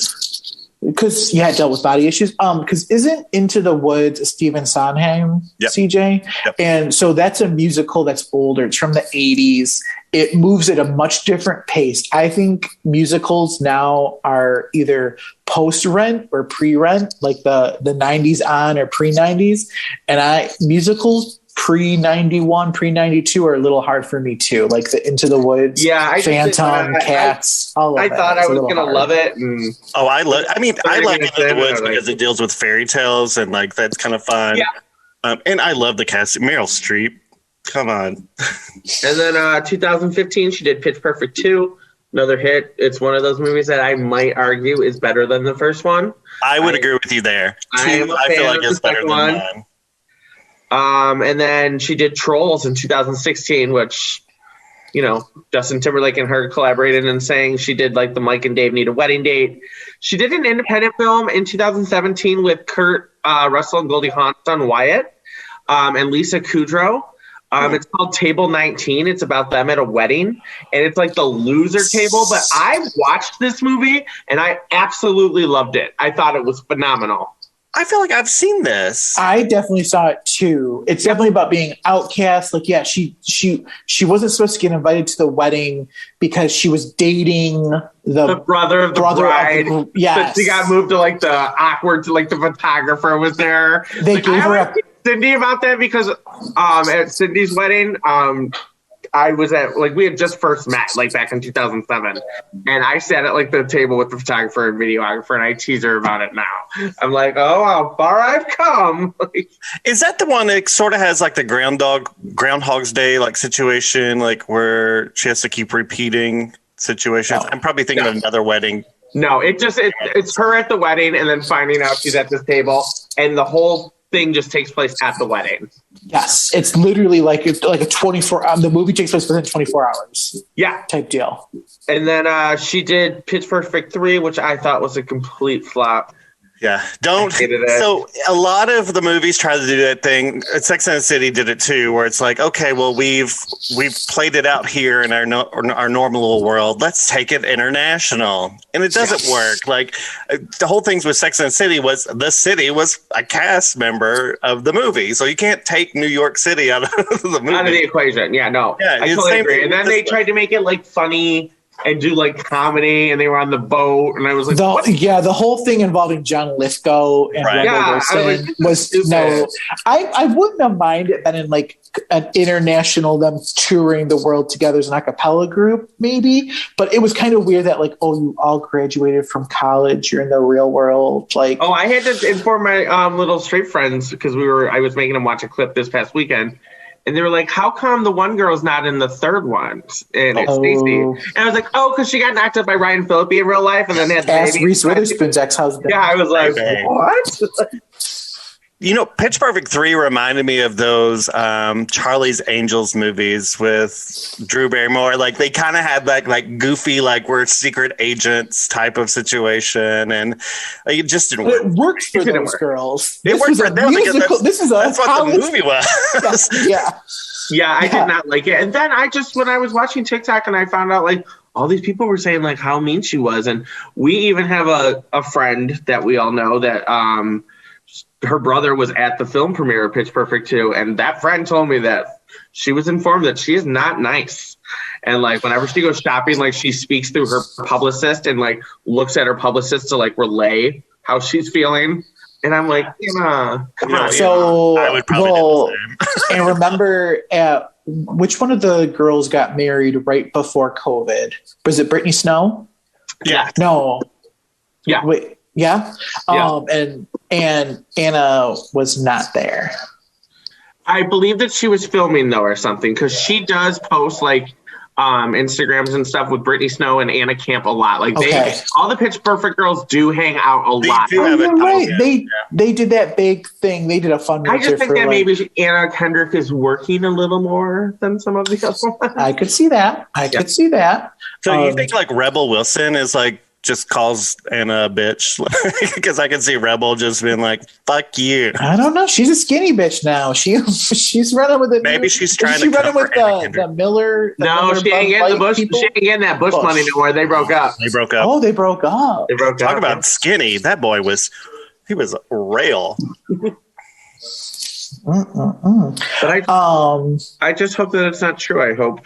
[SPEAKER 4] because it dealt with body issues. Because isn't Into the Woods a Stephen Sondheim, CJ?
[SPEAKER 6] Yep.
[SPEAKER 4] And so that's a musical that's older. It's from the 80s. It moves at a much different pace. I think musicals now are either post-Rent or pre-Rent, like the 90s on or pre-90s. And musicals pre-91, pre-92 are a little hard for me too. Like the Into the Woods, Phantom, Cats, all of that.
[SPEAKER 5] I thought I was going to love it.
[SPEAKER 6] I like Into the Woods because it deals with fairy tales and like that's kind of fun. Yeah. And I love the cast. Meryl Streep. Come on.
[SPEAKER 5] And then 2015, she did Pitch Perfect 2, another hit. It's one of those movies that I might argue is better than the first one.
[SPEAKER 6] I would agree with you there. 2, I feel like it's better than 1.
[SPEAKER 5] And then she did Trolls in 2016, which, Justin Timberlake and her collaborated and sang. She did like the Mike and Dave Need a Wedding Date. She did an independent film in 2017 with Kurt Russell and Goldie Hawn's son Wyatt and Lisa Kudrow. It's called Table 19. It's about them at a wedding, and it's like the loser table. But I watched this movie, and I absolutely loved it. I thought it was phenomenal.
[SPEAKER 6] I feel like I've seen this.
[SPEAKER 4] I definitely saw it too. It's definitely about being outcast. Like, yeah, she wasn't supposed to get invited to the wedding because she was dating the
[SPEAKER 5] brother of the bride.
[SPEAKER 4] Yes.
[SPEAKER 5] She got moved to like the awkward, to like the photographer was there.
[SPEAKER 4] They
[SPEAKER 5] like,
[SPEAKER 4] gave her a
[SPEAKER 5] Cindy about that because at Cindy's wedding, I was at, like, we had just first met, like, back in 2007. And I sat at, like, the table with the photographer and videographer, and I tease her about it now. I'm like, oh, how far I've come.
[SPEAKER 6] Is that the one that sort of has, like, the Groundhog's Day, like, situation, like, where she has to keep repeating situations? No. I'm probably thinking of another wedding.
[SPEAKER 5] No, it's her at the wedding and then finding out she's at this table, and the whole thing just takes place at the wedding.
[SPEAKER 4] Yes, it's literally like a 24. The movie takes place within 24 hours.
[SPEAKER 5] Yeah,
[SPEAKER 4] type deal.
[SPEAKER 5] And then she did Pitch Perfect 3, which I thought was a complete flop.
[SPEAKER 6] Yeah, so a lot of the movies try to do that thing. Sex and the City did it too, where it's like, okay, well, we've played it out here in our normal little world. Let's take it international, and it doesn't work. Like the whole things with Sex and the City was the city was a cast member of the movie, so you can't take New York City out of the movie,
[SPEAKER 5] out of the equation. Yeah, no, I totally agree. And then they tried to make it like funny and do like comedy, and they were on the boat, and I was like,
[SPEAKER 4] the whole thing involving John Lithgow and Wilson was no. I wouldn't have minded that in like an international, them touring the world together as an a cappella group, maybe. But it was kind of weird that like, oh, you all graduated from college, you're in the real world, like.
[SPEAKER 5] Oh, I had to inform my little straight friends because I was making them watch a clip this past weekend. And they were like, how come the one girl's not in the third one? And it's Stacey. And I was like, oh, because she got knocked up by Ryan Phillippe in real life and then had
[SPEAKER 4] the Reese Witherspoon's ex-husband.
[SPEAKER 5] Yeah, I was like, what?
[SPEAKER 6] You know, Pitch Perfect 3 reminded me of those Charlie's Angels movies with Drew Barrymore. Like they kind of had like goofy, like we're secret agents type of situation, and like, it just didn't work.
[SPEAKER 4] It worked for those girls.
[SPEAKER 6] It worked for them. That's what the movie was.
[SPEAKER 5] Yeah, I did not like it. And then when I was watching TikTok and I found out like all these people were saying like how mean she was, and we even have a friend that we all know that her brother was at the film premiere of Pitch Perfect 2, and that friend told me that she was informed that she is not nice. And like whenever she goes shopping, like she speaks through her publicist and like looks at her publicist to like relay how she's feeling. And I'm like, come on.
[SPEAKER 4] So,
[SPEAKER 6] I would probably do the same.
[SPEAKER 4] And remember, which one of the girls got married right before COVID? Was it Britney Snow?
[SPEAKER 5] Yeah.
[SPEAKER 4] No.
[SPEAKER 5] Yeah.
[SPEAKER 4] Wait. Yeah. And Anna was not there.
[SPEAKER 5] I believe that she was filming though or something, because she does post like Instagrams and stuff with Britney Snow and Anna Camp a lot. Like all the Pitch Perfect girls do hang out a lot.
[SPEAKER 4] You're right. They did that big thing. They did a fundraiser.
[SPEAKER 5] I just think that maybe Anna Kendrick is working a little more than some of the other ones.
[SPEAKER 4] I could see that. Could see that.
[SPEAKER 6] So you think like Rebel Wilson is like just calls Anna a bitch? Because I can see Rebel just being like, fuck you.
[SPEAKER 4] I don't know. She's a skinny bitch now. She's running with it.
[SPEAKER 6] Maybe she's trying to
[SPEAKER 4] running with the Miller.
[SPEAKER 5] She ain't getting the Bush. She ain't getting that Bush money no more. They broke up.
[SPEAKER 4] Oh, they broke up.
[SPEAKER 6] Talk about skinny. That boy was rail.
[SPEAKER 5] But I just hope that it's not true. I hope,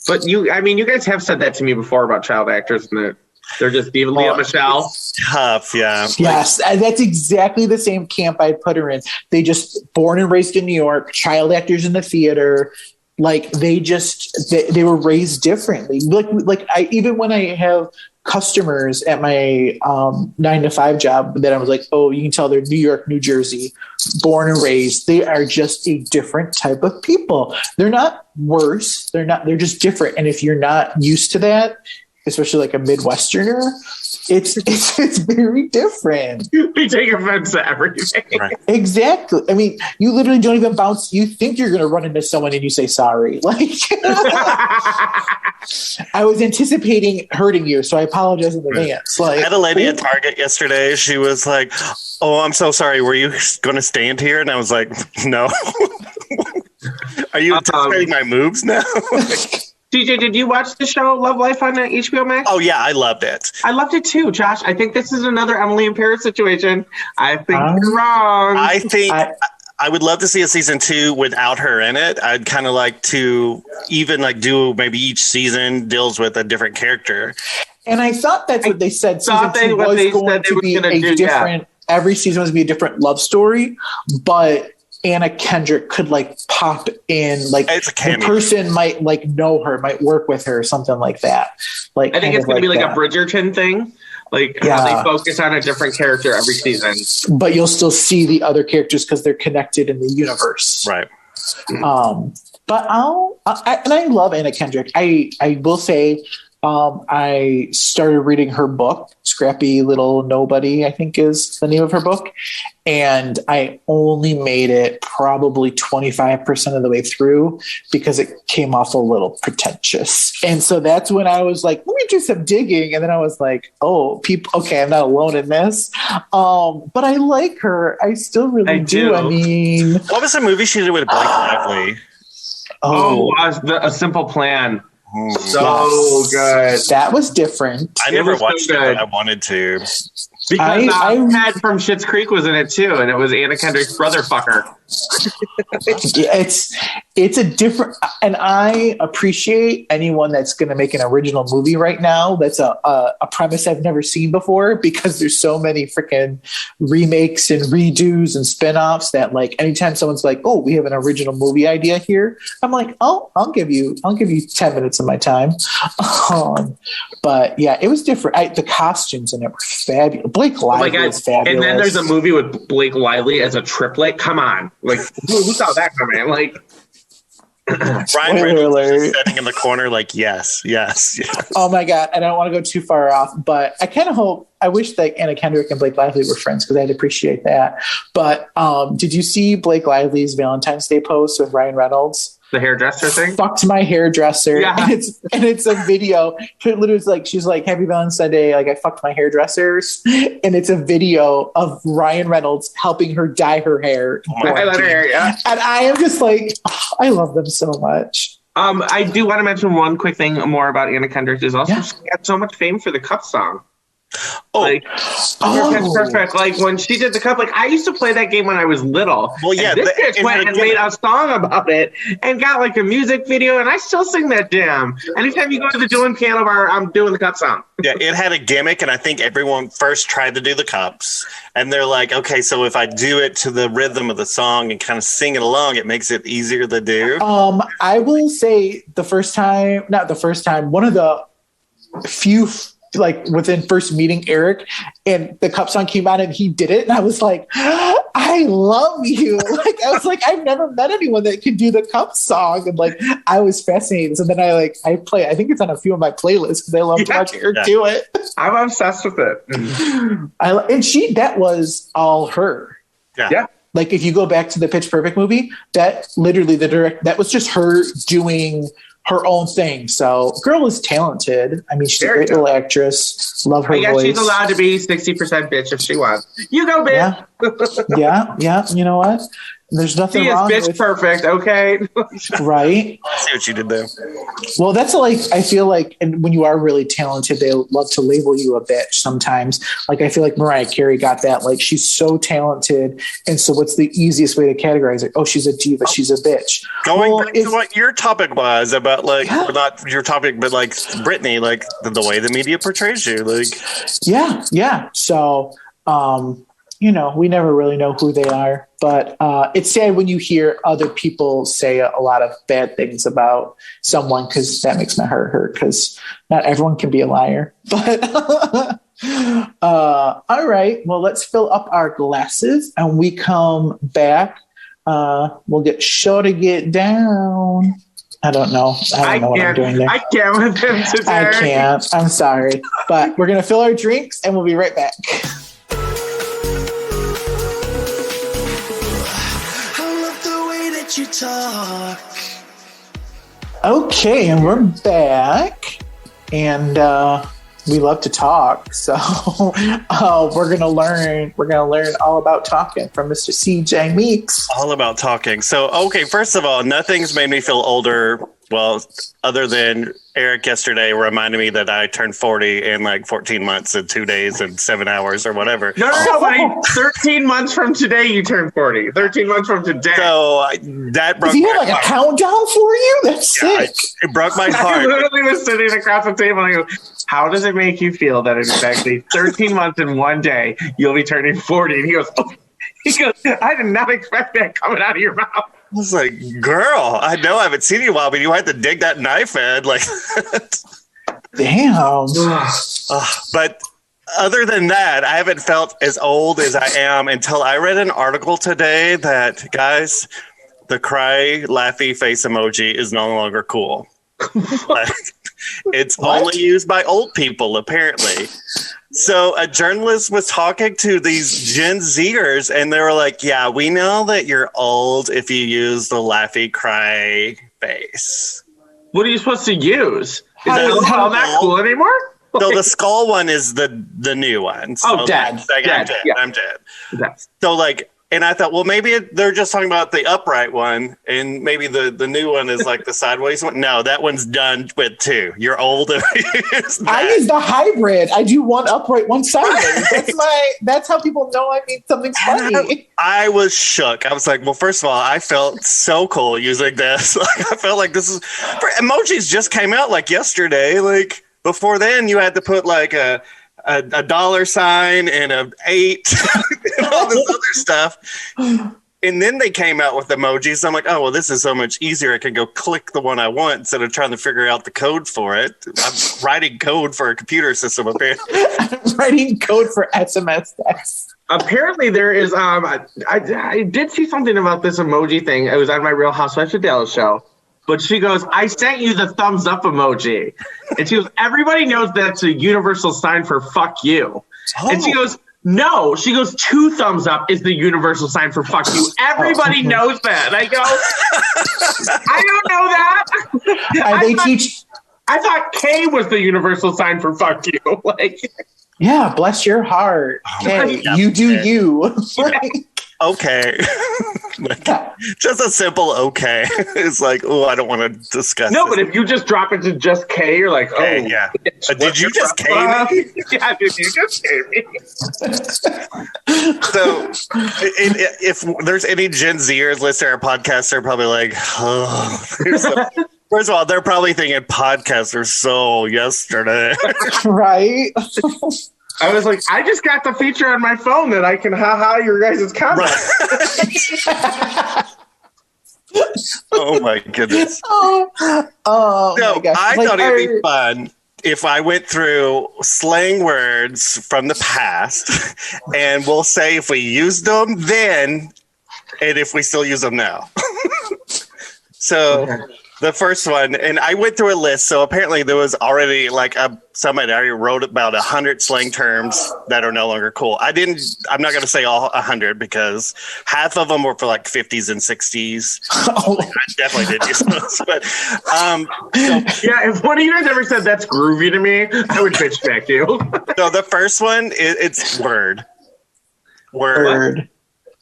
[SPEAKER 5] But you guys have said that to me before about child actors, and that they're just Leah Michelle.
[SPEAKER 6] Tough, yeah.
[SPEAKER 4] Yes, that's exactly the same camp I'd put her in. They just born and raised in New York, child actors in the theater. Like they were raised differently. Like even when I have customers at my 9-to-5 job that I was like, oh, you can tell they're New York, New Jersey, born and raised. They are just a different type of people. They're not worse. They're just different. And if you're not used to that, especially like a Midwesterner, it's very different.
[SPEAKER 5] We take offense to everything.
[SPEAKER 6] Right.
[SPEAKER 4] Exactly. I mean, you literally don't even bounce. You think you're going to run into someone and you say sorry. Like, I was anticipating hurting you, so I apologize in advance. Like,
[SPEAKER 6] I had a lady at Target yesterday. She was like, "Oh, I'm so sorry. Were you going to stand here?" And I was like, "No." Are you anticipating my moves now?
[SPEAKER 5] DJ, did you watch the show Love Life on HBO Max?
[SPEAKER 6] Oh yeah, I loved it.
[SPEAKER 5] I loved it too, Josh. I think this is another Emily in Paris situation. I think you're wrong.
[SPEAKER 6] I think I would love to see a season 2 without her in it. I'd kind of like to even like do maybe each season deals with a different character.
[SPEAKER 4] And I thought that's what they said. Season 2 was going to be a different. Every season was going to be a different love story, but Anna Kendrick could like pop in, like the person might like know her, might work with her, or something like that. Like
[SPEAKER 5] I think it's going to be like a Bridgerton thing. Like how they focus on a different character every season.
[SPEAKER 4] But you'll still see the other characters because they're connected in the universe.
[SPEAKER 6] Right.
[SPEAKER 4] But I love Anna Kendrick. I will say I started reading her book, Scrappy Little Nobody, I think is the name of her book. And I only made it probably 25% of the way through because it came off a little pretentious. And so that's when I was like, let me do some digging. And then I was like, oh, people, okay, I'm not alone in this. But I like her. I still really do. I mean,
[SPEAKER 6] what was the movie she did with Blake Lively?
[SPEAKER 5] A Simple Plan. So good.
[SPEAKER 4] That was different.
[SPEAKER 6] I never watched it, but I wanted to.
[SPEAKER 5] Because Ted from Schitt's Creek was in it too, and it was Anna Kendrick's brother fucker.
[SPEAKER 4] It's a different, and I appreciate anyone that's going to make an original movie right now. That's a premise I've never seen before, because there's so many freaking remakes and redos and spinoffs that like anytime someone's like, oh, we have an original movie idea here, I'm like, oh, I'll give you 10 minutes of my time. But yeah, it was different. The costumes in it were fabulous. Blake Lively is fabulous.
[SPEAKER 5] And then there's a movie with Blake Lively as a triplet. Come on. Like, who saw that coming? Like,
[SPEAKER 6] Ryan Reynolds is sitting in the corner like, yes.
[SPEAKER 4] Oh my God. I don't want to go too far off, but I kind of hope, I wish that Anna Kendrick and Blake Lively were friends because I'd appreciate that. But did you see Blake Lively's Valentine's Day post with Ryan Reynolds?
[SPEAKER 5] The hairdresser thing?
[SPEAKER 4] Fucked my hairdresser.
[SPEAKER 5] Yeah.
[SPEAKER 4] And it's a video. She literally is like, she's like, Happy Valentine's Day. Like, I fucked my hairdressers. And it's a video of Ryan Reynolds helping her dye her hair.
[SPEAKER 5] I love her hair, yeah.
[SPEAKER 4] And I am just like, I love them so much.
[SPEAKER 5] I do want to mention one quick thing more about Anna Kendrick is also she got so much fame for the Cup song. Perfect. Like when she did the Cup, like I used to play that game when I was little.
[SPEAKER 6] Well, yeah,
[SPEAKER 5] this bitch went and made a song about it and got like a music video, and I still sing that jam. Anytime you go to the Dylan piano bar, I'm doing the Cup song.
[SPEAKER 6] Yeah, it had a gimmick, and I think everyone first tried to do the Cups, and they're like, okay, so if I do it to the rhythm of the song and kind of sing it along, it makes it easier to do.
[SPEAKER 4] I will say one of the few, like within first meeting Eric and the Cup song came out and he did it and I was like, I love you. Like I was like, I've never met anyone that can do the Cup song, and like I was fascinated. So then I play, I think it's on a few of my playlists because I love to watch Eric do it.
[SPEAKER 5] I'm obsessed with it.
[SPEAKER 4] That was all her.
[SPEAKER 5] Yeah.
[SPEAKER 4] Like if you go back to the Pitch Perfect movie, that literally that was just her doing her own thing. So girl is talented. I mean, she's a great little actress. Love her voice.
[SPEAKER 5] She's allowed to be 60% bitch if she wants. You go, bitch.
[SPEAKER 4] Yeah. You know what? There's nothing wrong.
[SPEAKER 5] She is bitch perfect, okay?
[SPEAKER 4] Right.
[SPEAKER 6] I see what you did there.
[SPEAKER 4] Well, that's like, I feel like, and when you are really talented, they love to label you a bitch sometimes. Like, I feel like Mariah Carey got that. Like, she's so talented. And so what's the easiest way to categorize it? Oh, she's a diva. She's a bitch.
[SPEAKER 6] Going back to what your topic was about, like, not your topic, but like Britney, like the way the media portrays you. Like,
[SPEAKER 4] yeah. So, we never really know who they are, but it's sad when you hear other people say a lot of bad things about someone, because that makes my heart hurt, because not everyone can be a liar. But all right, well, let's fill up our glasses and we come back. We'll get sure to get down. I don't know what I'm doing there.
[SPEAKER 5] I can't with him today.
[SPEAKER 4] I can't. I'm sorry. But we're going to fill our drinks and we'll be right back.
[SPEAKER 3] You talk.
[SPEAKER 4] Okay, and we're back, and we love to talk. So we're gonna learn all about talking from Mr. CJ Meeks.
[SPEAKER 6] All about talking. So, okay, first of all, nothing's made me feel older Well, other than Eric yesterday reminded me that I turned 40 in like 14 months and 2 days and 7 hours or whatever.
[SPEAKER 5] No, buddy. 13 months from today, you turn 40. 13 months from today.
[SPEAKER 6] So that broke
[SPEAKER 4] Does he
[SPEAKER 6] my
[SPEAKER 4] have like a
[SPEAKER 6] heart.
[SPEAKER 4] countdown for you? That's
[SPEAKER 6] Yeah,
[SPEAKER 4] sick.
[SPEAKER 6] it broke my
[SPEAKER 5] I
[SPEAKER 6] heart.
[SPEAKER 5] literally was sitting across the table and I go, how does it make you feel that in exactly 13 months and 1 day, you'll be turning 40? And he goes, I did not expect that coming out of your mouth.
[SPEAKER 6] I was like, girl, I know I haven't seen you in a while, but you had to dig that knife in. Like,
[SPEAKER 4] Damn.
[SPEAKER 6] but other than that, I haven't felt as old as I am until I read an article today that, guys, the cry laughy face emoji is no longer cool. Like, it's only used by old people, apparently. So a journalist was talking to these Gen Zers, and they were like, yeah, we know that you're old if you use the laughy cry face.
[SPEAKER 5] What are you supposed to use? Is
[SPEAKER 4] How
[SPEAKER 5] that
[SPEAKER 4] does- how-
[SPEAKER 5] not cool anymore?
[SPEAKER 6] So the skull one is the new one. So
[SPEAKER 5] dead.
[SPEAKER 6] like, I'm
[SPEAKER 5] Dead,
[SPEAKER 6] dead.
[SPEAKER 5] yeah.
[SPEAKER 6] I'm dead.
[SPEAKER 5] Yes.
[SPEAKER 6] So like, and I thought, well, maybe they're just talking about the upright one, and maybe the new one is like the sideways one. No, that one's done with too. You're old.
[SPEAKER 4] I use the hybrid. I do one upright, one sideways. That's how people know I mean something's funny.
[SPEAKER 6] I was shook. I was like, well, first of all, I felt so cool using this. Like, I felt like this is emojis just came out like yesterday. Like before then, you had to put like a dollar sign and a 8 and all this other stuff. And then they came out with emojis. I'm like, oh, well, this is so much easier. I can go click the one I want instead of trying to figure out the code for it. I'm writing code for a computer system, apparently.
[SPEAKER 4] I'm writing code for SMS text.
[SPEAKER 5] Apparently there is, I did see something about this emoji thing. It was on my Real Housewives of Dallas show. But she goes, I sent you the thumbs up emoji. And she goes, everybody knows that's a universal sign for fuck you.
[SPEAKER 6] Oh.
[SPEAKER 5] And she goes, no. She goes, 2 thumbs up is the universal sign for fuck you. Everybody knows that. And I go, I don't know that. I thought K was the universal sign for fuck you. Like,
[SPEAKER 4] Yeah, bless your heart. Okay,
[SPEAKER 6] yeah,
[SPEAKER 4] you do
[SPEAKER 6] okay.
[SPEAKER 4] you.
[SPEAKER 6] Okay. Just a simple okay. It's like, oh, I don't want to discuss
[SPEAKER 5] no,
[SPEAKER 6] this.
[SPEAKER 5] but if you just drop it to just K, you're like, oh.
[SPEAKER 6] Okay, yeah.
[SPEAKER 5] bitch,
[SPEAKER 6] Did you just K me?
[SPEAKER 5] Yeah, did you just K me?
[SPEAKER 6] So, if there's any Gen Zers listening to our podcast, they're probably like, oh. First of all, they're probably thinking podcasts are so yesterday.
[SPEAKER 4] Right?
[SPEAKER 5] I was like, I just got the feature on my phone that I can ha your guys' comments.
[SPEAKER 6] Oh my goodness.
[SPEAKER 4] Oh
[SPEAKER 6] So
[SPEAKER 4] my gosh.
[SPEAKER 6] I
[SPEAKER 4] Like,
[SPEAKER 6] thought it'd be fun if I went through slang words from the past and we'll say if we used them then and if we still use them now. So the first one, and I went through a list. So apparently there was already like somebody already wrote about 100 slang terms that are no longer cool. I'm not going to say all 100 because half of them were for like 50s and 60s.
[SPEAKER 4] Oh.
[SPEAKER 6] I definitely did use those. But
[SPEAKER 5] Yeah, if one of you guys ever said that's groovy to me, I would bitch back to you.
[SPEAKER 6] so the first one, it's word.
[SPEAKER 4] Word.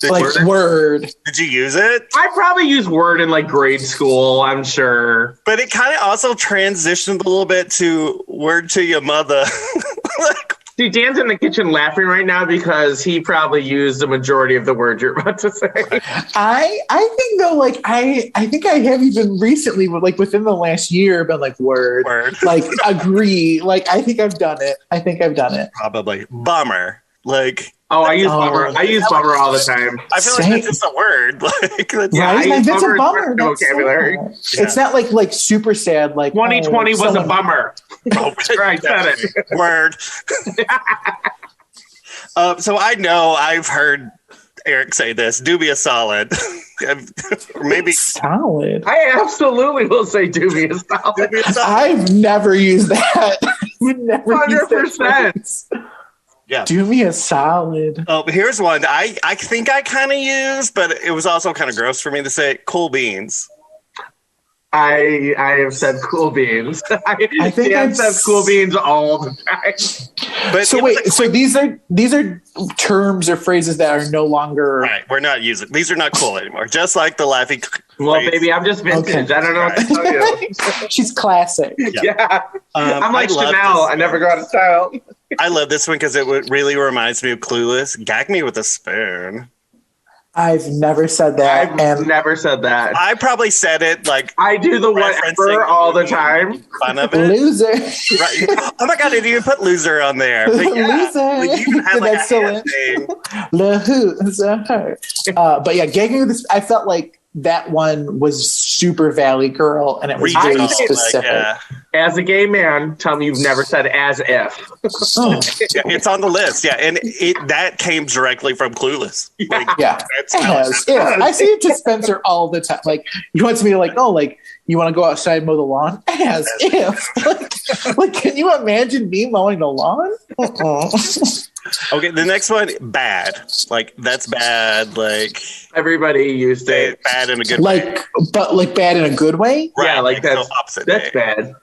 [SPEAKER 6] Did,
[SPEAKER 4] Like word.
[SPEAKER 6] did you use it?
[SPEAKER 5] I probably use word in like grade school, I'm sure.
[SPEAKER 6] But it kind of also transitioned a little bit to word to your mother. Like,
[SPEAKER 5] See, Dan's in the kitchen laughing right now because he probably used the majority of the word you're about to say.
[SPEAKER 4] I think though, like I think I have even recently, like within the last year, been like word. Like agree. Like I think I've done it.
[SPEAKER 6] Probably. Bummer. Like,
[SPEAKER 5] Oh, I use bummer. I use bummer all the time.
[SPEAKER 6] I feel like
[SPEAKER 4] Same.
[SPEAKER 6] that's just a word. Like, that's
[SPEAKER 5] Yeah,
[SPEAKER 4] Right?
[SPEAKER 5] I
[SPEAKER 4] Like,
[SPEAKER 5] use
[SPEAKER 4] that's a
[SPEAKER 5] bummer as
[SPEAKER 4] bummer.
[SPEAKER 5] part of
[SPEAKER 4] That's
[SPEAKER 5] vocabulary.
[SPEAKER 4] sad. It's not like super sad. Like
[SPEAKER 5] 2020 was a
[SPEAKER 4] someone-
[SPEAKER 5] bummer. I said it.
[SPEAKER 6] Word. So I know I've heard Eric say this. Do me a solid. Or maybe
[SPEAKER 4] Solid.
[SPEAKER 5] I absolutely will say dubious.
[SPEAKER 6] do me a solid.
[SPEAKER 4] I've never used that. Would never use that
[SPEAKER 5] 100%.
[SPEAKER 4] phrase.
[SPEAKER 6] Yeah.
[SPEAKER 4] Do me a solid.
[SPEAKER 6] Oh, here's one I think I kind of used, but it was also kind of gross for me to say. Cool beans.
[SPEAKER 5] I have said cool beans.
[SPEAKER 4] I think
[SPEAKER 5] I've
[SPEAKER 4] I've
[SPEAKER 5] said cool beans all the time.
[SPEAKER 6] But
[SPEAKER 4] So wait, so these are terms or phrases that are no longer
[SPEAKER 6] right. We're not using these are not cool anymore. Just like the laughing.
[SPEAKER 5] Well, baby, I'm just vintage.
[SPEAKER 4] Okay.
[SPEAKER 5] I don't know what to tell you.
[SPEAKER 4] She's classic.
[SPEAKER 5] Yeah. I'm like
[SPEAKER 6] I love
[SPEAKER 5] Chanel.
[SPEAKER 6] this.
[SPEAKER 5] I never go out of style.
[SPEAKER 6] I love this one because it really reminds me of Clueless. Gag me with a spoon.
[SPEAKER 4] I've never said that.
[SPEAKER 5] I've never said that.
[SPEAKER 6] I probably said it like
[SPEAKER 5] I do the whatever
[SPEAKER 6] referencing
[SPEAKER 5] all the
[SPEAKER 6] movie,
[SPEAKER 5] time.
[SPEAKER 6] Fun of it.
[SPEAKER 4] Loser.
[SPEAKER 6] Right. Oh my god! I didn't even put loser on there. But yeah,
[SPEAKER 4] Loser.
[SPEAKER 6] like, you even had like
[SPEAKER 4] That's
[SPEAKER 6] a
[SPEAKER 4] so
[SPEAKER 6] hand thing.
[SPEAKER 4] Loser. But yeah, gagging with this, I felt like that one was super Valley Girl, and it was
[SPEAKER 6] Regional,
[SPEAKER 4] very
[SPEAKER 6] like,
[SPEAKER 4] specific.
[SPEAKER 6] yeah.
[SPEAKER 5] As a gay man, tell me you've never said as if.
[SPEAKER 4] Oh,
[SPEAKER 6] Yeah, it's on the list. Yeah, and that came directly from Clueless. Like,
[SPEAKER 4] yeah.
[SPEAKER 6] that's
[SPEAKER 4] It has. Yeah, I say it to Spencer all the time. Like, he wants me to like, you want to go outside and mow the lawn? As if. Like, can you imagine me mowing the lawn?
[SPEAKER 6] Okay, the next one, bad. Like, that's bad. Like,
[SPEAKER 5] Everybody used it.
[SPEAKER 6] bad in a good way.
[SPEAKER 4] But bad in a good way?
[SPEAKER 6] Right,
[SPEAKER 5] Yeah, like
[SPEAKER 6] so opposite
[SPEAKER 5] that's
[SPEAKER 6] day.
[SPEAKER 5] bad.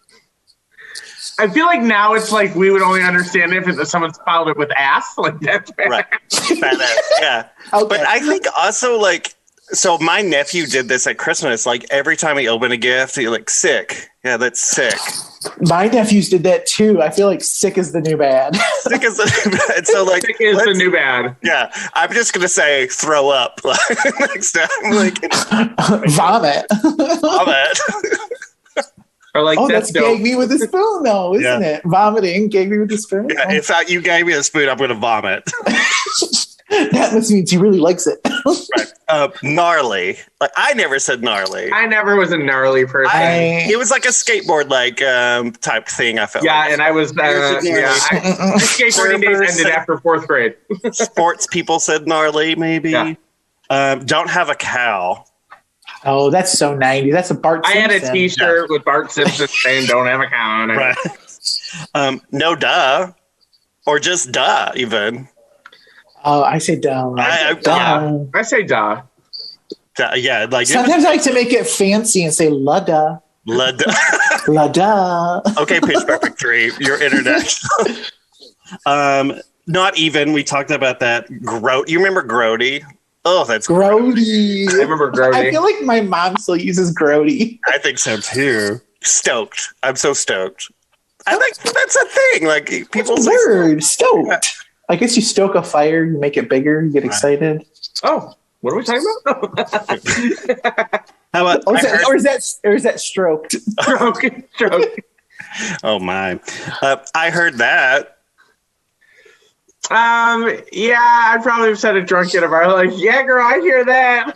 [SPEAKER 5] I feel like now it's like we would only understand it if someone's followed it with ass. Like that's bad.
[SPEAKER 6] Right. Badass. Yeah.
[SPEAKER 4] Okay.
[SPEAKER 6] But I think also like, so my nephew did this at Christmas. Like every time he opened a gift, he like sick. Yeah, that's sick.
[SPEAKER 4] My nephews did that too. I feel like sick is the new bad.
[SPEAKER 6] Sick is the new bad. So like,
[SPEAKER 5] Sick is the new bad.
[SPEAKER 6] yeah, I'm just gonna say throw up next time. Like
[SPEAKER 4] Vomit.
[SPEAKER 6] vomit.
[SPEAKER 5] Or like
[SPEAKER 4] Oh, that's
[SPEAKER 5] dope.
[SPEAKER 4] gag me with a spoon, though, isn't
[SPEAKER 6] Yeah.
[SPEAKER 4] it? Vomiting, gag me with a spoon.
[SPEAKER 6] Yeah, if you gave me a spoon, I'm gonna vomit.
[SPEAKER 4] That must mean he really likes it.
[SPEAKER 6] Right. Gnarly. Like I never said gnarly.
[SPEAKER 5] I never was a gnarly person.
[SPEAKER 6] It was like a skateboard like type thing. I felt
[SPEAKER 5] yeah,
[SPEAKER 6] like.
[SPEAKER 5] and I was my skateboarding days ended after fourth grade.
[SPEAKER 6] Sports people said gnarly, maybe.
[SPEAKER 5] Yeah.
[SPEAKER 6] Don't have a cow.
[SPEAKER 4] Oh, that's so 90s. That's a Bart
[SPEAKER 5] I
[SPEAKER 4] Simpson.
[SPEAKER 5] had a T-shirt with Bart Simpson saying "Don't have a cow" on it.
[SPEAKER 6] Right. No duh, or just duh even.
[SPEAKER 4] Oh, I say dumb. Dumb.
[SPEAKER 5] I say "duh."
[SPEAKER 6] Duh, yeah, like
[SPEAKER 4] Sometimes I like to make it fancy and say la da.
[SPEAKER 6] La duh.
[SPEAKER 4] La da.
[SPEAKER 6] Okay, Pitch Perfect 3. You're international. Not even. We talked about that. You remember Grody? Oh, that's
[SPEAKER 4] Grody.
[SPEAKER 5] I remember Grody.
[SPEAKER 4] I feel like my mom still uses Grody.
[SPEAKER 6] I think so too. Stoked. I'm so stoked. I think that's a thing. Like people say
[SPEAKER 4] Word. Stoked. I guess you stoke a fire, you make it bigger, you get excited.
[SPEAKER 5] Oh, what are we talking about?
[SPEAKER 6] How about
[SPEAKER 4] Or is that stroked?
[SPEAKER 5] Stroke.
[SPEAKER 6] oh my. I heard that.
[SPEAKER 5] Yeah, I'd probably have said it drunk in a bar. Like, yeah, girl, I hear that.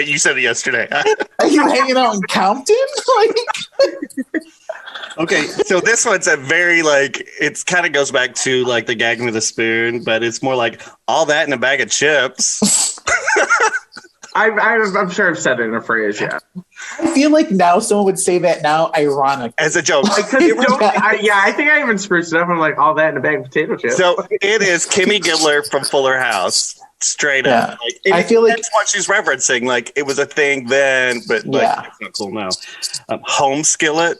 [SPEAKER 6] You said it yesterday.
[SPEAKER 4] Are you hanging out in Compton?
[SPEAKER 6] Okay, so this one's a very like it's kind of goes back to like the gagging with a spoon, but it's more like all that in a bag of chips.
[SPEAKER 5] I'm sure I've said it in a phrase, yeah.
[SPEAKER 4] I feel like now someone would say that now ironic.
[SPEAKER 6] As a joke.
[SPEAKER 5] I think I even spruced it up. I'm like, all that in a bag of potato chips.
[SPEAKER 6] So it is Kimmy Gibbler from Fuller House. Straight up.
[SPEAKER 4] Yeah. I feel like
[SPEAKER 6] that's what she's referencing. Like it was a thing then, but like,
[SPEAKER 4] Yeah.
[SPEAKER 6] it's not cool now. Home skillet.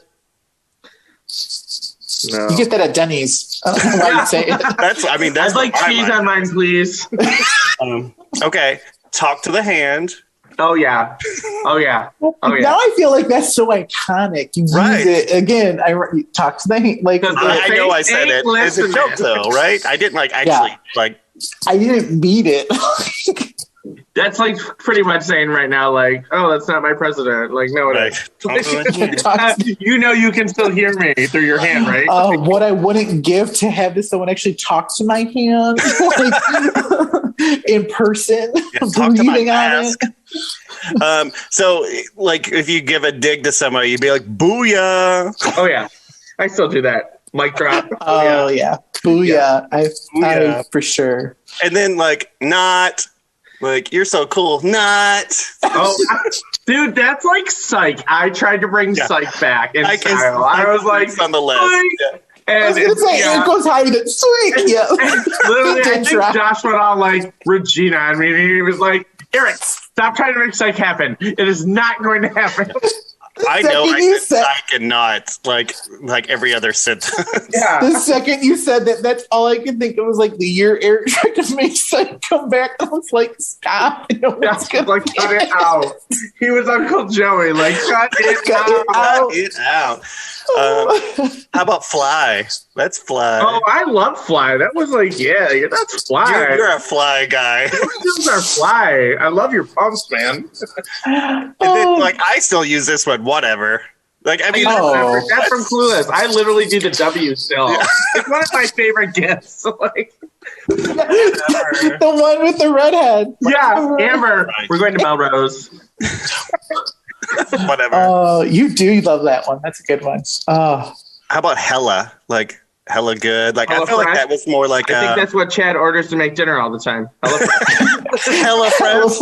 [SPEAKER 5] No.
[SPEAKER 4] you get that at Denny's. I don't know why you'd say it.
[SPEAKER 6] That's
[SPEAKER 5] I'd like
[SPEAKER 6] my
[SPEAKER 5] cheese
[SPEAKER 6] mind.
[SPEAKER 5] on mine, please.
[SPEAKER 6] Okay. Talk to the hand.
[SPEAKER 5] Oh yeah.
[SPEAKER 4] Now I feel like that's so iconic. You
[SPEAKER 6] Right.
[SPEAKER 4] use it again. You talk to the hand. Like
[SPEAKER 6] I know I said it. It's a joke though, right? I didn't like actually like.
[SPEAKER 4] I didn't beat it.
[SPEAKER 5] That's like pretty much saying right now, like, oh, that's not my president. Like, no, it
[SPEAKER 6] Like,
[SPEAKER 5] ain't.
[SPEAKER 4] Talk to-
[SPEAKER 5] You know you can still hear me through your hand, right?
[SPEAKER 4] What I wouldn't give to have someone actually talk to my hand like, in person,
[SPEAKER 6] talk to my
[SPEAKER 4] breathing on
[SPEAKER 6] mask.
[SPEAKER 4] it.
[SPEAKER 6] So like if you give a dig to somebody, you'd be like, booyah.
[SPEAKER 5] Oh yeah, I still do that. Mic drop.
[SPEAKER 4] Oh yeah, booyah! I
[SPEAKER 6] Booyah.
[SPEAKER 4] for sure.
[SPEAKER 6] And then like not like you're so cool. Not
[SPEAKER 5] Oh, dude, that's like Psych. I tried to bring Psych back in
[SPEAKER 6] I can-
[SPEAKER 5] style. I was like,
[SPEAKER 6] it's on the list.
[SPEAKER 5] Psych.
[SPEAKER 6] Yeah.
[SPEAKER 4] I was
[SPEAKER 5] And
[SPEAKER 4] gonna say
[SPEAKER 5] yeah.
[SPEAKER 4] it goes higher than sweet. Yeah,
[SPEAKER 5] Literally, I
[SPEAKER 4] Good
[SPEAKER 5] think
[SPEAKER 4] try.
[SPEAKER 5] Josh went on like Regina on me, and he was like, Eric, stop trying to make Psych happen. It is not going to happen.
[SPEAKER 6] I know I
[SPEAKER 4] you
[SPEAKER 6] said psych and not like every other sentence.
[SPEAKER 5] Yeah.
[SPEAKER 4] The second you said that, that's all I could think of was like the year Eric tried to make Psych come back. I was like, stop. You know,
[SPEAKER 5] That's like, cut it out. He was Uncle Joey. Like, cut it out.
[SPEAKER 6] Cut it out. How about Fly? That's Fly.
[SPEAKER 5] Oh, I love Fly. That was like, yeah, that's Fly.
[SPEAKER 6] You're a Fly guy.
[SPEAKER 5] Those are Fly. I love your pumps, man.
[SPEAKER 6] And then, like, I still use this one. Whatever. Like, I mean,
[SPEAKER 5] That's from Clueless. I literally do the W still. Yeah. It's one of my favorite gifts. Like,
[SPEAKER 4] the one with the redhead.
[SPEAKER 5] Yeah, Amber. Right. We're going to Melrose.
[SPEAKER 6] Whatever.
[SPEAKER 4] Oh, you do love that one. That's a good one. Oh.
[SPEAKER 6] How about Hella? Like, Hella good. Like,
[SPEAKER 5] Hella
[SPEAKER 6] I feel
[SPEAKER 5] fresh.
[SPEAKER 6] like that was more like
[SPEAKER 5] I think that's what Chad orders to make dinner all the time. Hella fresh.
[SPEAKER 6] Hella fresh.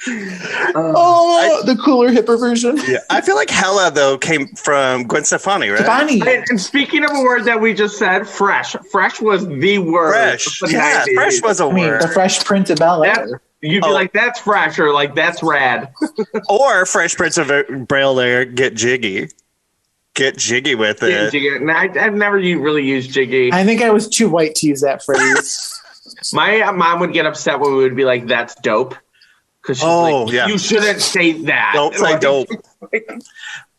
[SPEAKER 4] The cooler, hipper version.
[SPEAKER 6] Yeah, I feel like Hella though came from Gwen Stefani, right?
[SPEAKER 4] Stefani.
[SPEAKER 5] And speaking of a word that we just said, fresh. Fresh was the word.
[SPEAKER 6] Fresh.
[SPEAKER 5] Of the
[SPEAKER 6] Yeah,
[SPEAKER 5] 90s.
[SPEAKER 6] fresh was a word.
[SPEAKER 4] The Fresh Prince of Bel-Air.
[SPEAKER 5] You'd be like, that's fresh, or like, that's rad.
[SPEAKER 6] Or Fresh Prince of Bel-Air, get jiggy. Get jiggy with it.
[SPEAKER 5] Jiggy. No, I've never really used jiggy.
[SPEAKER 4] I think I was too white to use that phrase.
[SPEAKER 5] My mom would get upset when we would be like, that's dope. Because she's like,
[SPEAKER 6] yeah.
[SPEAKER 5] You shouldn't say that.
[SPEAKER 6] Don't say dope.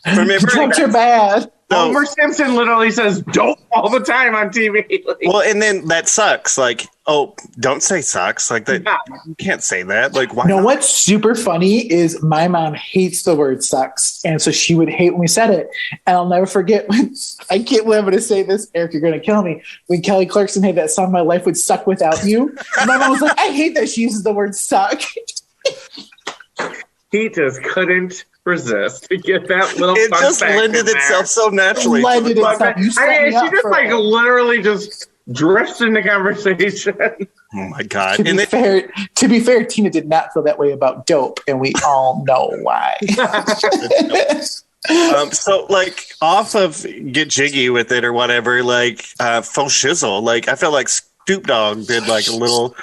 [SPEAKER 6] Remember,
[SPEAKER 4] Jokes are bad.
[SPEAKER 5] Homer Simpson literally says dope all the time on TV. Like,
[SPEAKER 6] well, and then that sucks. Like, oh, don't say sucks. Like that.
[SPEAKER 5] Yeah.
[SPEAKER 6] You can't say that. Like, why?
[SPEAKER 4] You know
[SPEAKER 6] not?
[SPEAKER 4] what's super funny is my mom hates the word sucks. And so she would hate when we said it. And I'll never forget when, I can't believe I'm going to say this, Eric, you're going to kill me. When Kelly Clarkson had that song, My Life Would Suck Without You. And my mom was like, I hate that she uses the word suck.
[SPEAKER 5] he just couldn't resist to get that little
[SPEAKER 6] It
[SPEAKER 5] fun
[SPEAKER 6] just
[SPEAKER 5] fact
[SPEAKER 6] lended
[SPEAKER 5] in
[SPEAKER 6] itself
[SPEAKER 5] there.
[SPEAKER 6] so naturally.
[SPEAKER 4] Lended itself. You set me
[SPEAKER 5] she
[SPEAKER 4] up
[SPEAKER 5] just
[SPEAKER 4] for
[SPEAKER 5] like
[SPEAKER 4] it.
[SPEAKER 5] literally just drifts into conversation.
[SPEAKER 6] Oh my god!
[SPEAKER 4] To be fair, Tina did not feel that way about dope, and we all know why.
[SPEAKER 6] So like off of Get Jiggy with It or whatever, like Faux Shizzle, like I feel like Snoop Dogg did like a little.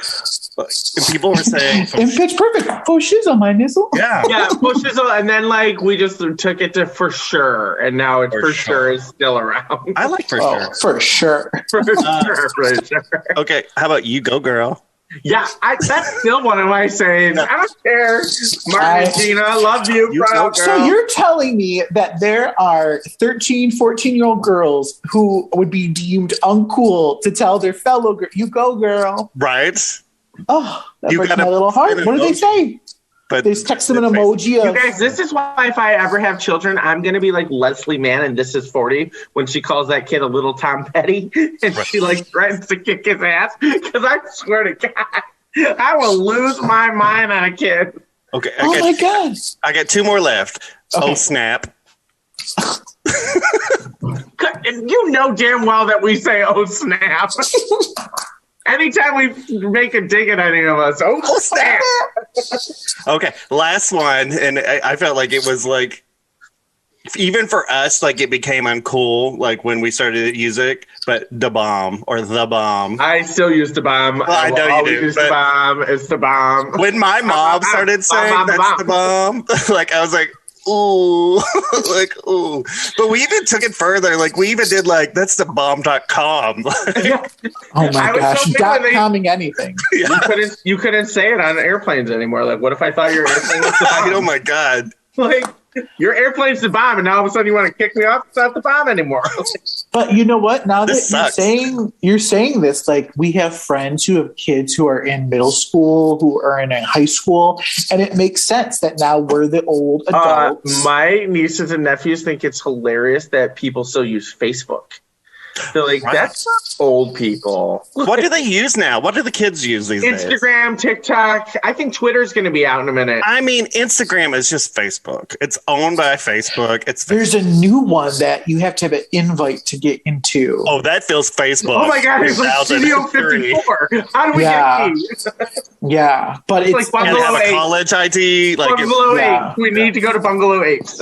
[SPEAKER 6] And people were saying
[SPEAKER 4] in Pitch Perfect, oh shizzle, my nizzle.
[SPEAKER 6] Yeah,
[SPEAKER 5] Faux Shizzle, and then like we just took it to For Sure, and now it's For Sure is still around.
[SPEAKER 6] I like For Sure.
[SPEAKER 4] For sure.
[SPEAKER 5] For sure.
[SPEAKER 6] Okay, how about You Go Girl?
[SPEAKER 5] Yeah, that's still one of my sayings. I don't care. Martina, I love you, proud girl.
[SPEAKER 4] So you're telling me that there are 13, 14-year-old girls who would be deemed uncool to tell their fellow girl, you go, girl.
[SPEAKER 6] Right?
[SPEAKER 4] Oh, that
[SPEAKER 6] You
[SPEAKER 4] breaks
[SPEAKER 6] gotta
[SPEAKER 4] my little heart. What do they say?
[SPEAKER 6] But
[SPEAKER 4] They just text them an emoji of...
[SPEAKER 5] You guys, this is why if I ever have children, I'm going to be like Leslie Mann and This Is 40 when she calls that kid a little Tom Petty and she like threatens to kick his ass. Because I swear to God, I will lose my mind on a kid.
[SPEAKER 6] Okay.
[SPEAKER 4] Oh my God.
[SPEAKER 6] I got two more left.
[SPEAKER 4] Okay.
[SPEAKER 6] Oh, snap.
[SPEAKER 5] And you know damn well that we say, oh, snap. Anytime we make a dig at any of us, oh, snap.
[SPEAKER 6] Okay, last one. And I felt like it was like, even for us, like it became uncool, like when we started to use it, but the bomb or the bomb.
[SPEAKER 5] I still use the bomb.
[SPEAKER 6] Well, I know you do.
[SPEAKER 5] Use the bomb. It's the bomb.
[SPEAKER 6] When my mom started saying that's the bomb, like I was like, ooh, like, ooh. But we even took it further. Like we even did like, that's the bomb.com.
[SPEAKER 4] Oh my gosh. .comming anything.
[SPEAKER 6] Yeah.
[SPEAKER 5] You couldn't say it on airplanes anymore. Like, what if I thought your airplane was the bomb?
[SPEAKER 6] Oh my God.
[SPEAKER 5] Like, your airplane's the bomb, and now all of a sudden you want to kick me off? It's not the bomb anymore.
[SPEAKER 4] But you know what? Now
[SPEAKER 6] This
[SPEAKER 4] that you're saying this, like we have friends who have kids who are in middle school, who are in high school, and it makes sense that now we're the old adults.
[SPEAKER 5] My nieces and nephews think it's hilarious that people still use Facebook. They're like, that's not old people.
[SPEAKER 6] What do they use now? What do the kids use these days?
[SPEAKER 5] Instagram, TikTok. I think Twitter's going to be out in a minute.
[SPEAKER 6] I mean, Instagram is just Facebook. It's owned by Facebook.
[SPEAKER 4] There's a new one that you have to have an invite to get into.
[SPEAKER 6] Oh, that feels Facebook.
[SPEAKER 5] Oh my God, it's like Studio 54. How do we get keys?
[SPEAKER 4] Yeah, but it's
[SPEAKER 5] like
[SPEAKER 6] and
[SPEAKER 5] Bungalow
[SPEAKER 6] have a
[SPEAKER 5] 8.
[SPEAKER 6] college ID. Like
[SPEAKER 5] Bungalow 8. We need to go to Bungalow 8.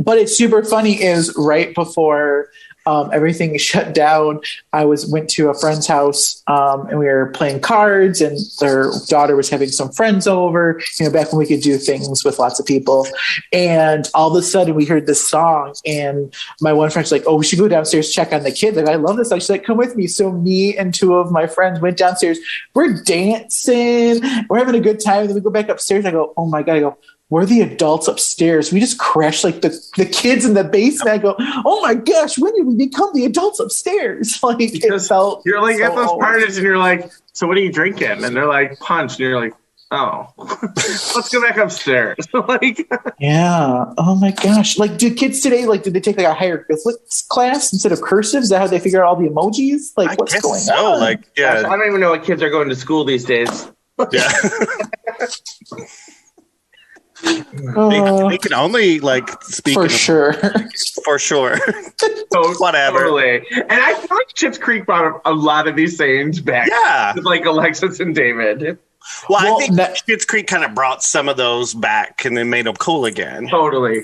[SPEAKER 4] But it's super funny is right before everything shut down. I went to a friend's house, and we were playing cards, and their daughter was having some friends over, back when we could do things with lots of people. And all of a sudden we heard this song, and my one friend's like, oh, we should go downstairs, check on the kids. Like, I love this song. She's like, come with me. So me and two of my friends went downstairs. We're dancing. We're having a good time. And then we go back upstairs. I go, oh my God. I go, we're the adults upstairs. We just crashed like the kids in the basement. I go, oh my gosh, when did we become the adults upstairs? Like,
[SPEAKER 5] because
[SPEAKER 4] it felt
[SPEAKER 5] you're like
[SPEAKER 4] so
[SPEAKER 5] at those
[SPEAKER 4] old.
[SPEAKER 5] parties and you're like, so what are you drinking? And they're like, punch. And you're like, oh, let's go back upstairs. Like,
[SPEAKER 4] yeah. Oh my gosh. Like, do kids today, like, did they take like a hieroglyphics class instead of cursive? Is that how they figure out all the emojis? Like,
[SPEAKER 6] I
[SPEAKER 4] what's
[SPEAKER 6] guess
[SPEAKER 4] going
[SPEAKER 6] so.
[SPEAKER 4] on?
[SPEAKER 6] Like,
[SPEAKER 5] I
[SPEAKER 6] yeah,
[SPEAKER 5] don't even know what kids are going to school these days.
[SPEAKER 6] yeah. They can only like speak
[SPEAKER 4] For sure.
[SPEAKER 6] for sure. Whatever.
[SPEAKER 5] Totally. And I feel like Schitt's Creek brought up a lot of these sayings back.
[SPEAKER 6] Yeah.
[SPEAKER 5] With like Alexis and David.
[SPEAKER 6] Well, I think Schitt's Creek kind of brought some of those back and then made them cool again.
[SPEAKER 5] Totally.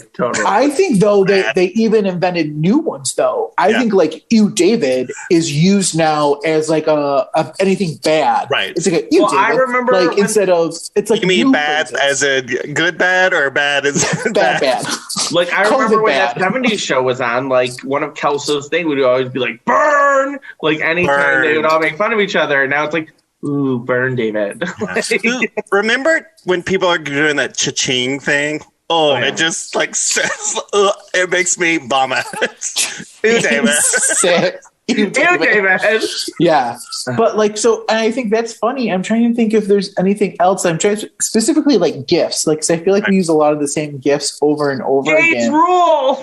[SPEAKER 4] I think, though, they even invented new ones, though. I think, like, Ew, David is used now as, like, a anything bad.
[SPEAKER 6] Right.
[SPEAKER 4] It's like a Ew, David.
[SPEAKER 5] I remember
[SPEAKER 4] like, instead of, it's like
[SPEAKER 6] You mean
[SPEAKER 4] new
[SPEAKER 6] bad
[SPEAKER 4] phrases.
[SPEAKER 6] as a good bad or bad as
[SPEAKER 4] bad.
[SPEAKER 5] Like, I
[SPEAKER 4] COVID
[SPEAKER 5] remember when
[SPEAKER 4] bad.
[SPEAKER 5] that 70s show was on, like, one of Kelso's things would always be like, burn! Like, anytime
[SPEAKER 6] Burn.
[SPEAKER 5] they would all make fun of each other. And now it's like, ooh, burn, David.
[SPEAKER 6] Remember when people are doing that cha-ching thing? Oh,
[SPEAKER 5] yeah.
[SPEAKER 6] it just like says, it makes me vomit. Ew, David.
[SPEAKER 4] Sick. Ew,
[SPEAKER 5] Ew, David.
[SPEAKER 4] Yeah. But like, so, and I think that's funny. I'm trying to think if there's anything else. I'm trying to, specifically like gifts. Like, 'cause I feel like we use a lot of the same gifts over and over
[SPEAKER 5] Gates
[SPEAKER 4] again.
[SPEAKER 5] rule!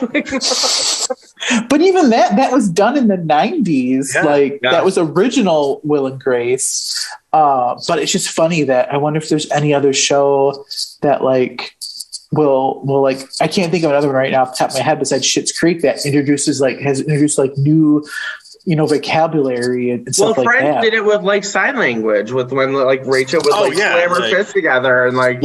[SPEAKER 4] But even that was done in the 90s.
[SPEAKER 6] Yeah.
[SPEAKER 4] Like,
[SPEAKER 5] Yeah.
[SPEAKER 4] that was original Will and Grace. But it's just funny that I wonder if there's any other show that like will like, I can't think of another one right now off the top of my head besides Schitt's Creek that has introduced like new, vocabulary and stuff like
[SPEAKER 5] Friends
[SPEAKER 4] that.
[SPEAKER 5] did it with like sign language with when like Rachel would slam her fist together and like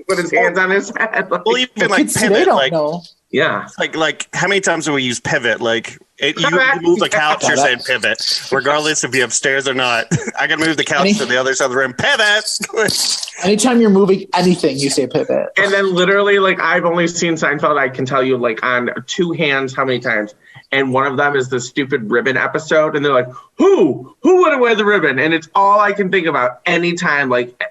[SPEAKER 5] put his hands on his head. Like,
[SPEAKER 6] Well, even like
[SPEAKER 4] kids today
[SPEAKER 6] pivot,
[SPEAKER 4] don't
[SPEAKER 6] like
[SPEAKER 4] know.
[SPEAKER 5] yeah.
[SPEAKER 6] like how many times do we use pivot? Like you move the couch, you're saying pivot, regardless if you're upstairs or not. I can move the couch to the other side of the room. Pivot.
[SPEAKER 4] Anytime you're moving anything, you say pivot.
[SPEAKER 5] And then literally, like, I've only seen Seinfeld. I can tell you, like, on two hands how many times. And one of them is the stupid ribbon episode. And they're like, who would have wear the ribbon? And it's all I can think about anytime, like,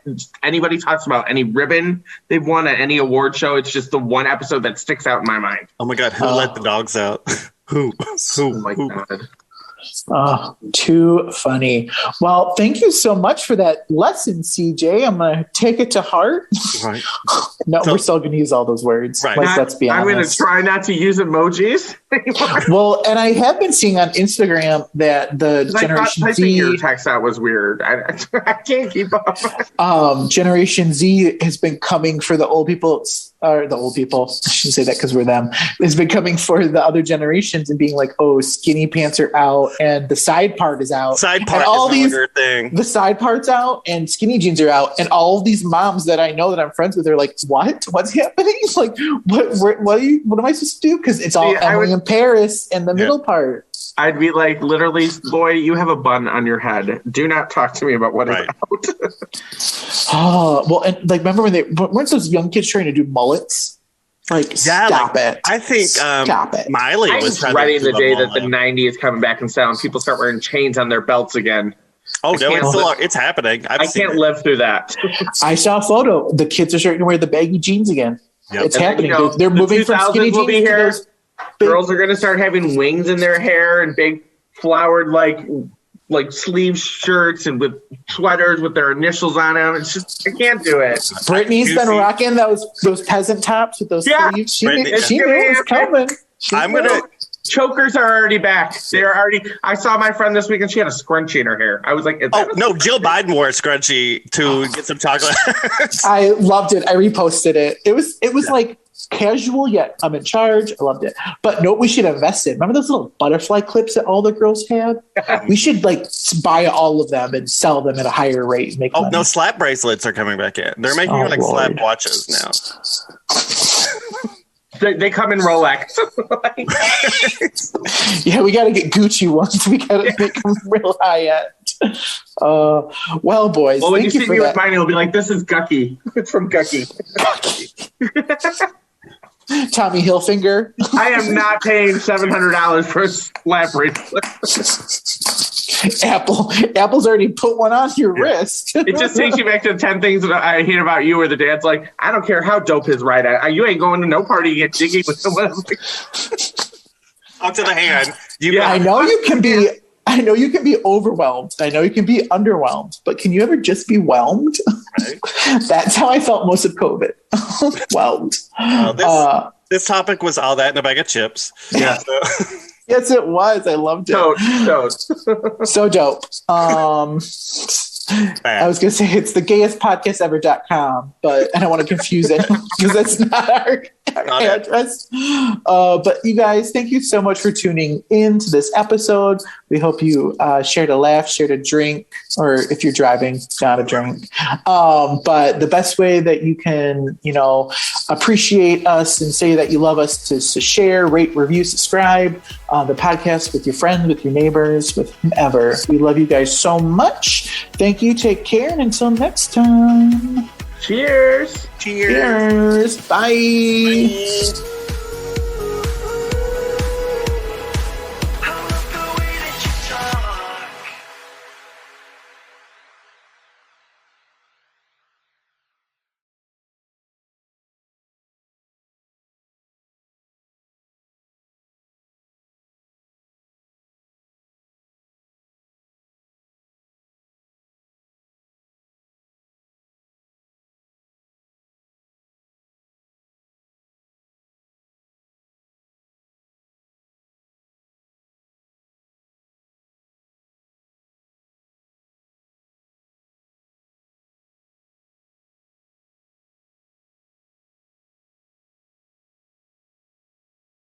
[SPEAKER 5] anybody talks about any ribbon they've won at any award show. It's just the one episode that sticks out in my mind.
[SPEAKER 6] Oh my God, who let the dogs out? Who?
[SPEAKER 5] Oh my God.
[SPEAKER 4] Oh, too funny. Well, thank you so much for that lesson, CJ. I'm going to take it to heart.
[SPEAKER 6] Right.
[SPEAKER 4] No, we're still going to use all those words.
[SPEAKER 6] Right.
[SPEAKER 4] Like, let's be
[SPEAKER 5] I'm going to
[SPEAKER 4] honest.
[SPEAKER 5] try not to use emojis anymore.
[SPEAKER 4] Well, and I have been seeing on Instagram that the
[SPEAKER 5] I thought
[SPEAKER 4] Generation
[SPEAKER 5] typing your
[SPEAKER 4] Z,
[SPEAKER 5] text out was weird. I can't keep up.
[SPEAKER 4] Generation Z has been coming for the old people. Or the old people, I shouldn't say that because we're them, has been coming for the other generations and being like, oh, skinny pants are out and the side part is out.
[SPEAKER 6] Side part
[SPEAKER 4] and all
[SPEAKER 6] is
[SPEAKER 4] these
[SPEAKER 6] no longer a thing.
[SPEAKER 4] The side part's out and skinny jeans are out. And all of these moms that I know that I'm friends with are like, what? What's happening? Like, what am I supposed to do? Because it's all Emily and Paris and the middle part.
[SPEAKER 5] I'd be like, literally, boy, you have a bun on your head. Do not talk to me about what is out.
[SPEAKER 4] Oh, well, and like, remember when weren't those young kids trying to do mullets? Like, stop it.
[SPEAKER 6] I think
[SPEAKER 4] stop it.
[SPEAKER 6] Miley was trying
[SPEAKER 5] ready
[SPEAKER 6] to
[SPEAKER 5] the
[SPEAKER 6] do
[SPEAKER 5] day
[SPEAKER 6] a
[SPEAKER 5] that the
[SPEAKER 6] mullet.
[SPEAKER 5] 90s is coming back in style and people start wearing chains on their belts again.
[SPEAKER 6] Oh, no,
[SPEAKER 5] can't
[SPEAKER 6] it's happening.
[SPEAKER 5] I can't live through that.
[SPEAKER 4] I saw a photo. The kids are starting to wear the baggy jeans again.
[SPEAKER 6] Yep.
[SPEAKER 4] It's
[SPEAKER 5] And then,
[SPEAKER 4] happening.
[SPEAKER 5] you know,
[SPEAKER 4] They're
[SPEAKER 5] the
[SPEAKER 4] moving from
[SPEAKER 5] 2000s
[SPEAKER 4] skinny
[SPEAKER 5] will
[SPEAKER 4] jeans
[SPEAKER 5] be
[SPEAKER 4] to
[SPEAKER 5] here.
[SPEAKER 4] those big,
[SPEAKER 5] Girls are going to start having wings in their hair and big flowered like sleeve shirts and with sweaters with their initials on them. It's just, I can't do it.
[SPEAKER 4] Brittany's been rocking those peasant tops with those sleeves. She knew
[SPEAKER 5] It's
[SPEAKER 4] coming.
[SPEAKER 6] I'm gonna.
[SPEAKER 5] Chokers are already back. They're already. I saw my friend this week and she had a scrunchie in her hair. I was like,
[SPEAKER 6] Oh no, Jill Biden wore a scrunchie to get some chocolate.
[SPEAKER 4] I loved it. I reposted it. It was like casual yet I'm in charge. I loved it. But no, we should invest in. Remember those little butterfly clips that all the girls had? We should like buy all of them and sell them at a higher rate and make money.
[SPEAKER 6] No, slap bracelets are coming back in. They're making like
[SPEAKER 4] Lord.
[SPEAKER 6] slap watches now.
[SPEAKER 5] They come in Rolex.
[SPEAKER 4] Yeah, we got to get Gucci ones. We got to make them real high end. Well, boys,
[SPEAKER 5] well, when you
[SPEAKER 4] thank
[SPEAKER 5] see me with mine, it'll be like, this is Gucky. It's from Gucky.
[SPEAKER 4] Tommy Hilfiger.
[SPEAKER 5] I am not paying $700 for a slap bracelet.
[SPEAKER 4] Apple's already put one on your wrist.
[SPEAKER 5] It just takes you back to the 10 things that I hate about you, where the dad's like, I don't care how dope his ride at. You ain't going to no party to get jiggy with someone.
[SPEAKER 6] Onto the hand.
[SPEAKER 4] I know you can be overwhelmed. I know you can be underwhelmed, but can you ever just be whelmed?
[SPEAKER 6] Right.
[SPEAKER 4] That's how I felt most of COVID. Whelmed.
[SPEAKER 6] This topic was all that in a bag of chips.
[SPEAKER 5] Yeah.
[SPEAKER 6] So.
[SPEAKER 4] Yes, it was. I loved it.
[SPEAKER 5] Toad.
[SPEAKER 4] So dope. I was going to say it's the gayestpodcastever.com, but I don't want to confuse it because that's not our address. But you guys, thank you so much for tuning in to this episode. We hope you shared a laugh, shared a drink, or if you're driving, not a drink. But the best way that you can, appreciate us and say that you love us is to share, rate, review, subscribe the podcast with your friends, with your neighbors, with whomever. We love you guys so much. Thank you. Take care. And until next time.
[SPEAKER 5] Cheers.
[SPEAKER 4] Cheers. Bye.
[SPEAKER 6] Bye.